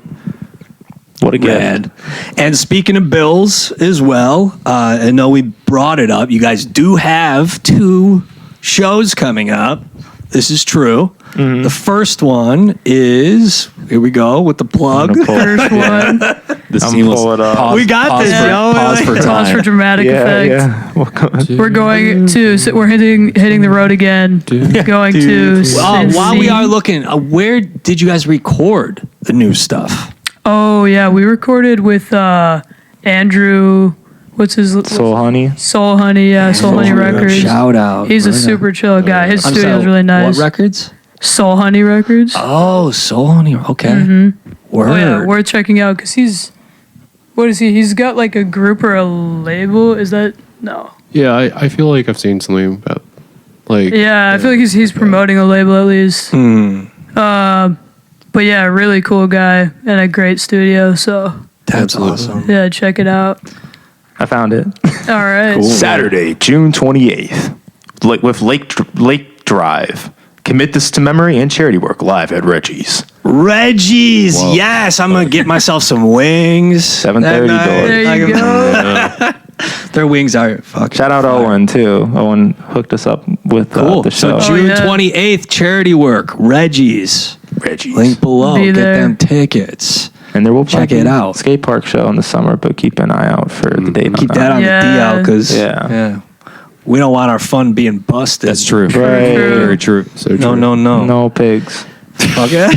Speaker 3: What a gift!
Speaker 1: Rad. And speaking of bills as well, I know we brought it up. You guys do have 2 shows coming up. This is true. The first one is, here we go with the plug.
Speaker 3: I'm gonna pull-
Speaker 4: First one.
Speaker 2: The
Speaker 3: I'm
Speaker 2: seamless
Speaker 3: pull it up.
Speaker 2: pause,
Speaker 1: We got
Speaker 2: pause
Speaker 1: this,
Speaker 2: for,
Speaker 1: yo.
Speaker 2: Pause for
Speaker 4: Pause
Speaker 2: time.
Speaker 4: for dramatic effect.
Speaker 3: Yeah.
Speaker 4: We're going to. So we're hitting the road again. Going to.
Speaker 1: While we
Speaker 4: Cincy.
Speaker 1: are looking, where did you guys record the new stuff?
Speaker 4: Oh yeah, we recorded with Andrew. What's his
Speaker 3: Soul Honey.
Speaker 4: Soul Honey? Yeah, Soul Honey Records.
Speaker 1: Shout out.
Speaker 4: He's a
Speaker 1: Right
Speaker 4: super chill guy. His
Speaker 1: on. I'm
Speaker 4: studio's
Speaker 1: sorry,
Speaker 4: really nice.
Speaker 1: What records?
Speaker 4: Soul Honey Records.
Speaker 1: Oh, Soul Honey. Okay. Word.
Speaker 4: Oh yeah, worth checking out because he's. What is he? He's got like a group or a label. Is that no?
Speaker 5: Yeah, I feel like I've seen something about like
Speaker 4: Yeah, I feel like he's promoting a label at least. But yeah, really cool guy and a great studio. So
Speaker 1: That's
Speaker 5: Absolutely.
Speaker 1: awesome.
Speaker 4: yeah, check it out.
Speaker 3: I found it.
Speaker 4: All right.
Speaker 3: Saturday, June 28th, with Lake Drive. Commit this to memory and charity work live at Reggie's.
Speaker 1: Reggie's. Yes, I'm gonna get myself some wings.
Speaker 3: 7:30
Speaker 1: that night.
Speaker 3: doors.
Speaker 4: There you go.
Speaker 1: Their wings are fucking.
Speaker 3: Shout out
Speaker 1: fire.
Speaker 3: Owen too. Owen hooked us up with
Speaker 1: Cool.
Speaker 3: the show.
Speaker 1: So June
Speaker 4: yeah.
Speaker 1: 28th, charity work. Reggie's.
Speaker 3: Reggie's.
Speaker 1: Link below.
Speaker 4: Be
Speaker 1: Get
Speaker 4: there.
Speaker 1: them tickets.
Speaker 3: And there will
Speaker 1: Check
Speaker 3: probably
Speaker 1: it
Speaker 3: be
Speaker 1: out.
Speaker 3: a skate park show in the summer, but keep an eye out for the date.
Speaker 1: Keep that on
Speaker 4: Yeah.
Speaker 1: the DL because
Speaker 3: Yeah.
Speaker 1: we don't want our fun being busted.
Speaker 2: That's true.
Speaker 3: Right.
Speaker 2: Very true.
Speaker 5: so
Speaker 1: No,
Speaker 5: true.
Speaker 1: no, no.
Speaker 3: No pigs.
Speaker 1: Okay.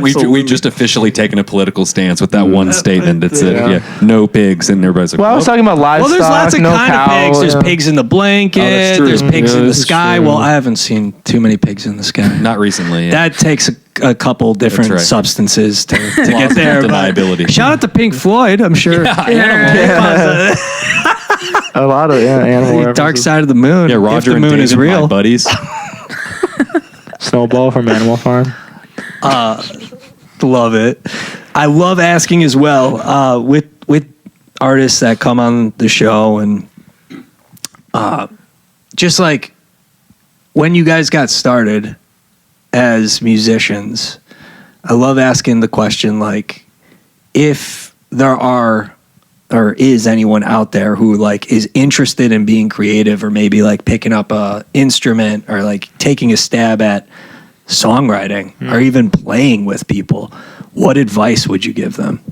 Speaker 2: We just officially taken a political stance with that one statement. That's it.
Speaker 3: Yeah.
Speaker 2: Yeah. No pigs, and everybody's like,
Speaker 3: Well, I was talking about livestock.
Speaker 1: Well, there's lots of
Speaker 3: no
Speaker 1: kind
Speaker 3: cow,
Speaker 1: of pigs. There's
Speaker 3: yeah.
Speaker 1: pigs in the blanket.
Speaker 2: that's true.
Speaker 1: There's pigs
Speaker 5: Yeah,
Speaker 1: in the
Speaker 5: this is
Speaker 1: sky.
Speaker 5: true.
Speaker 1: Well, I haven't seen too many pigs in the sky.
Speaker 2: not recently. Yeah.
Speaker 1: That takes a couple different
Speaker 2: right.
Speaker 1: substances to get
Speaker 2: Plausible
Speaker 1: there. but
Speaker 2: deniability.
Speaker 1: Shout out to Pink Floyd. I'm sure.
Speaker 4: Yeah.
Speaker 3: A lot of animal
Speaker 1: Dark
Speaker 3: references.
Speaker 1: Side of the Moon.
Speaker 2: Yeah, Roger
Speaker 1: if the
Speaker 2: and
Speaker 1: moon
Speaker 2: David,
Speaker 1: is real.
Speaker 2: my buddies.
Speaker 3: Snowball from Animal Farm.
Speaker 1: Love it. I love asking as well with artists that come on the show and just like when you guys got started as musicians, I love asking the question like if there are or is anyone out there who like is interested in being creative or maybe like picking up a instrument or like taking a stab at songwriting or even playing with people, what advice would you give them?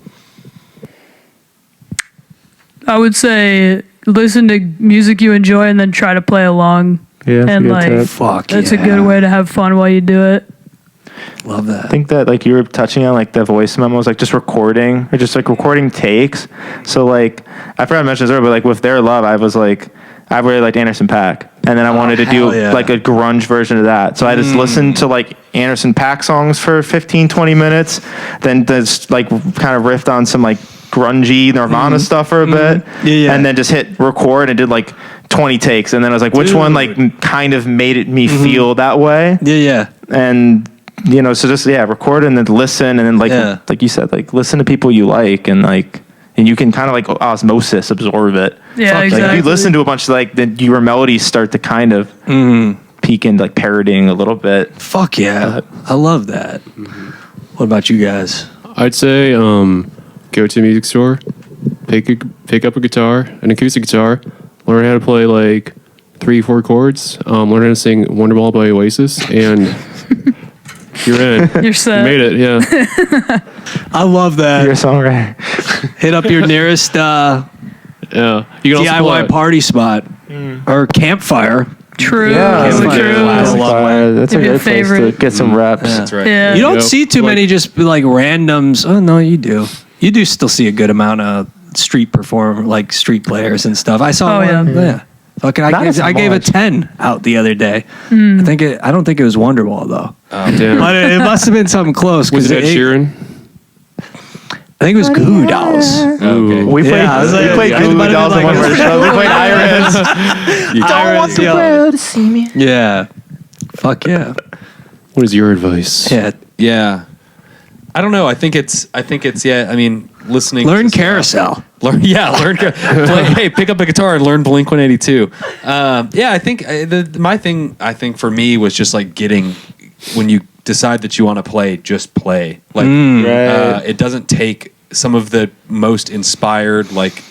Speaker 4: I would say listen to music you enjoy and then try to play along
Speaker 3: Yeah, that's a
Speaker 4: And
Speaker 3: good
Speaker 4: like,
Speaker 3: tip.
Speaker 1: Fuck
Speaker 4: that's
Speaker 1: yeah.
Speaker 4: a good way to have fun while you do it.
Speaker 1: Love
Speaker 3: I
Speaker 1: that.
Speaker 3: think that like you were touching on like the voice memos, like just recording or just like recording takes. So like I forgot to mention this earlier, but like with Their Love, I really liked Anderson .Paak, and then I wanted to do
Speaker 1: hell yeah.
Speaker 3: like a grunge version of that. So I just listened to like Anderson .Paak songs for 15, 20 minutes, then just like kind of riffed on some like grungy Nirvana stuff for a bit,
Speaker 1: Yeah.
Speaker 3: and then just hit record and did like 20 takes, and then I was like, which one like kind of made me feel that way,
Speaker 1: Yeah.
Speaker 3: and you know, so just record and then listen, and then like you said, like listen to people you like, and you can kind of like osmosis absorb it.
Speaker 4: Yeah,
Speaker 3: Like
Speaker 4: exactly.
Speaker 3: if you listen to a bunch of like then your melodies start to kind of peak into like parodying a little bit.
Speaker 1: Fuck yeah. I love that. What about you guys?
Speaker 5: I'd say go to a music store, pick up a guitar, an acoustic guitar, learn how to play like 3-4 chords, learn how to sing Wonderwall by Oasis, and you're in.
Speaker 4: You're set.
Speaker 5: You made it, yeah.
Speaker 1: I love that.
Speaker 3: You're a songwriter.
Speaker 1: Hit up your nearest
Speaker 5: Yeah. You can also
Speaker 1: DIY
Speaker 5: play-
Speaker 1: party spot or campfire.
Speaker 4: True.
Speaker 3: Yeah,
Speaker 1: Campfire.
Speaker 4: True.
Speaker 1: Wow. Love
Speaker 3: That's a
Speaker 4: Maybe a
Speaker 3: good place to
Speaker 4: favorite.
Speaker 3: get some reps.
Speaker 2: That's right.
Speaker 4: Yeah.
Speaker 1: You don't
Speaker 5: Yep.
Speaker 1: see too
Speaker 5: Like-
Speaker 1: many just like randoms. Oh no, you do. You do still see a good amount of street players and stuff. I saw
Speaker 4: Oh,
Speaker 1: one.
Speaker 4: yeah.
Speaker 1: Yeah. Fucking,
Speaker 3: Not as
Speaker 1: I gave a
Speaker 3: much.
Speaker 1: 10 out the other day.
Speaker 4: Hmm.
Speaker 1: I don't think it was Wonderwall though.
Speaker 5: Oh, damn.
Speaker 1: But it must have been something close.
Speaker 5: Was it Ed Sheeran?
Speaker 1: I think it was Goo Goo Dolls.
Speaker 2: Okay.
Speaker 3: We played,
Speaker 1: Yeah, I was like-
Speaker 3: we played
Speaker 1: yeah,
Speaker 3: Goo Goo
Speaker 1: but it
Speaker 3: Dolls
Speaker 1: was
Speaker 3: on one of
Speaker 1: like-
Speaker 3: our shows. We played Iris.
Speaker 1: Iris, yo.
Speaker 3: to see me.
Speaker 1: Yeah. Fuck yeah.
Speaker 5: What is your advice?
Speaker 1: Yeah.
Speaker 2: Yeah. I don't know. I think it's I mean, listening.
Speaker 1: Learn
Speaker 2: to stuff.
Speaker 1: Carousel.
Speaker 2: Learn. Hey, pick up a guitar and learn Blink 182. Yeah, I think my thing. I think for me was just like getting when you decide that you want to play, just play. Like
Speaker 3: Right.
Speaker 2: it doesn't take some of the most inspired like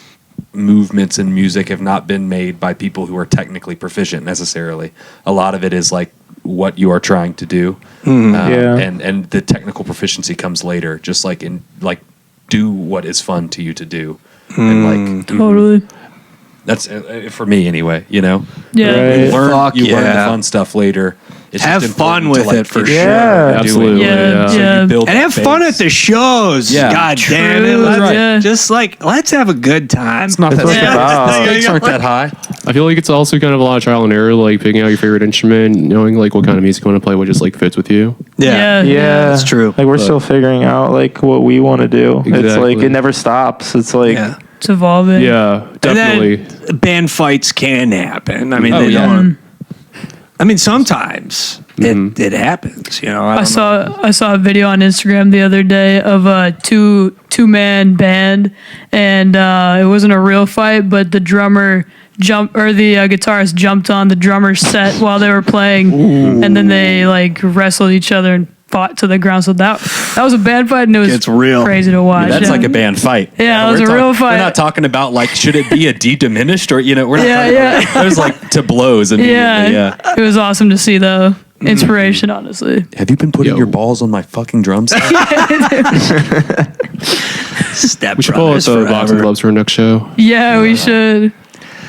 Speaker 2: movements in music have not been made by people who are technically proficient necessarily. A lot of it is like what you are trying to do,
Speaker 3: Yeah.
Speaker 2: and the technical proficiency comes later. Just like do what is fun to you to do, and like
Speaker 4: Totally.
Speaker 2: that's for me anyway. You know,
Speaker 4: Yeah.
Speaker 3: Right.
Speaker 2: you learn
Speaker 1: Fuck
Speaker 2: you learn the
Speaker 1: yeah.
Speaker 2: fun stuff later. It's
Speaker 1: Have
Speaker 2: just
Speaker 1: fun
Speaker 2: important
Speaker 1: with
Speaker 2: to, like,
Speaker 1: it for
Speaker 2: get
Speaker 1: sure.
Speaker 2: sure
Speaker 3: Yeah.
Speaker 2: and do
Speaker 5: Absolutely.
Speaker 2: it.
Speaker 4: Yeah.
Speaker 2: So
Speaker 4: Yeah.
Speaker 2: you build
Speaker 1: And
Speaker 2: that
Speaker 1: have fun
Speaker 2: base.
Speaker 1: at the shows.
Speaker 2: Yeah.
Speaker 1: God damn it.
Speaker 4: True,
Speaker 1: Let's,
Speaker 4: yeah.
Speaker 1: Just like, let's have a good time.
Speaker 2: It's not that
Speaker 3: That's what it's about.
Speaker 2: the stakes aren't that high.
Speaker 5: I feel like it's also kind of a lot of trial and error, like picking out your favorite instrument, knowing like what kind of music you want to play, what just like fits with you.
Speaker 1: Yeah.
Speaker 3: Yeah,
Speaker 1: That's true.
Speaker 3: Like we're still figuring out like what we want to do. It's
Speaker 5: Exactly.
Speaker 3: like it never stops. It's like
Speaker 1: Yeah.
Speaker 4: It's evolving.
Speaker 5: Yeah, definitely.
Speaker 1: And then band fights can happen. I mean,
Speaker 2: Oh,
Speaker 1: they
Speaker 2: yeah.
Speaker 1: don't. I mean, sometimes it happens. You know, I
Speaker 4: saw a video on Instagram the other day of a two-man band, and it wasn't a real fight, but the drummer guitarist jumped on the drummer's set while they were playing, and then they like wrestled each other and fought to the ground. So that was a band fight, and it was
Speaker 1: It's real.
Speaker 4: crazy to watch.
Speaker 2: That's
Speaker 4: yeah.
Speaker 2: like a band fight.
Speaker 4: Yeah, it was
Speaker 2: We're
Speaker 4: a real fight.
Speaker 2: We're not talking about like should it be a de-diminished or we're not
Speaker 4: Yeah,
Speaker 2: talking
Speaker 4: yeah.
Speaker 2: about it was like to blows immediately.
Speaker 4: Yeah, it was awesome to see though. Inspiration, honestly.
Speaker 2: Have you been putting
Speaker 5: Yo.
Speaker 2: your balls on my fucking drums?
Speaker 1: Step
Speaker 5: We should pull out
Speaker 1: Brothers
Speaker 5: the
Speaker 1: forever.
Speaker 5: boxing gloves for our next show.
Speaker 4: Yeah, we should.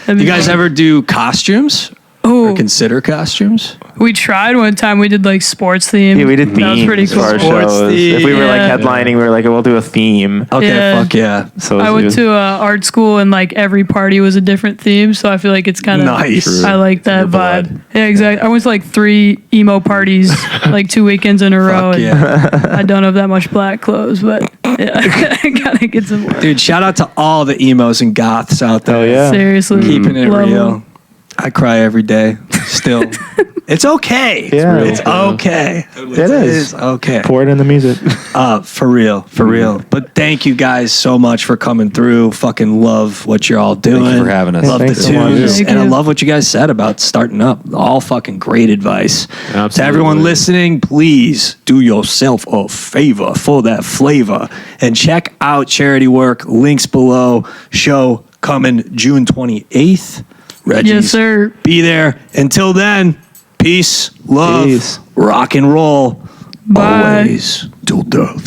Speaker 4: That'd be
Speaker 1: You guys
Speaker 4: fun.
Speaker 1: ever do costumes
Speaker 4: Oh,
Speaker 1: or consider costumes?
Speaker 4: we tried one time. We did like sports theme.
Speaker 3: yeah, we did themes
Speaker 4: That was pretty
Speaker 3: for our
Speaker 4: cool.
Speaker 1: Sports
Speaker 3: shows. If we were like
Speaker 4: theme.
Speaker 3: headlining, we were like, we'll do a theme.
Speaker 1: Okay,
Speaker 4: Yeah.
Speaker 1: fuck yeah.
Speaker 3: So
Speaker 4: I went to art school and like every party was a different theme, so I feel like it's kind of
Speaker 1: Nice.
Speaker 4: I like that
Speaker 2: Your
Speaker 4: vibe.
Speaker 2: blood.
Speaker 4: Yeah, exactly. I went to like 3 emo parties like 2 weekends in a row.
Speaker 1: Fuck
Speaker 4: and
Speaker 1: yeah.
Speaker 4: I don't have that much black clothes, but yeah, I gotta get some more.
Speaker 1: Dude, shout out to all the emos and goths out there.
Speaker 3: Oh yeah.
Speaker 4: Seriously,
Speaker 1: Keeping it
Speaker 4: Love
Speaker 1: real.
Speaker 4: 'em.
Speaker 1: I cry every day. Still. It's okay.
Speaker 3: Yeah.
Speaker 1: It's okay.
Speaker 3: It is.
Speaker 1: Okay.
Speaker 3: Pour it in the music.
Speaker 1: For real. For real. But thank you guys so much for coming through. Fucking love what you're all doing.
Speaker 2: Thank you for having us.
Speaker 1: Love
Speaker 3: Thanks
Speaker 1: the
Speaker 3: so much.
Speaker 1: tunes.
Speaker 4: Thank
Speaker 1: And I
Speaker 4: you.
Speaker 1: love what you guys said about starting up. All fucking great advice. To
Speaker 5: Absolutely.
Speaker 1: everyone listening, please do yourself a favor for that flavor and check out charity work. Links below. Show coming June 28th. Reggie's.
Speaker 4: Yes, sir.
Speaker 1: Be there. Until then, peace, love,
Speaker 3: Peace.
Speaker 1: rock and roll.
Speaker 4: Bye.
Speaker 1: Always till death.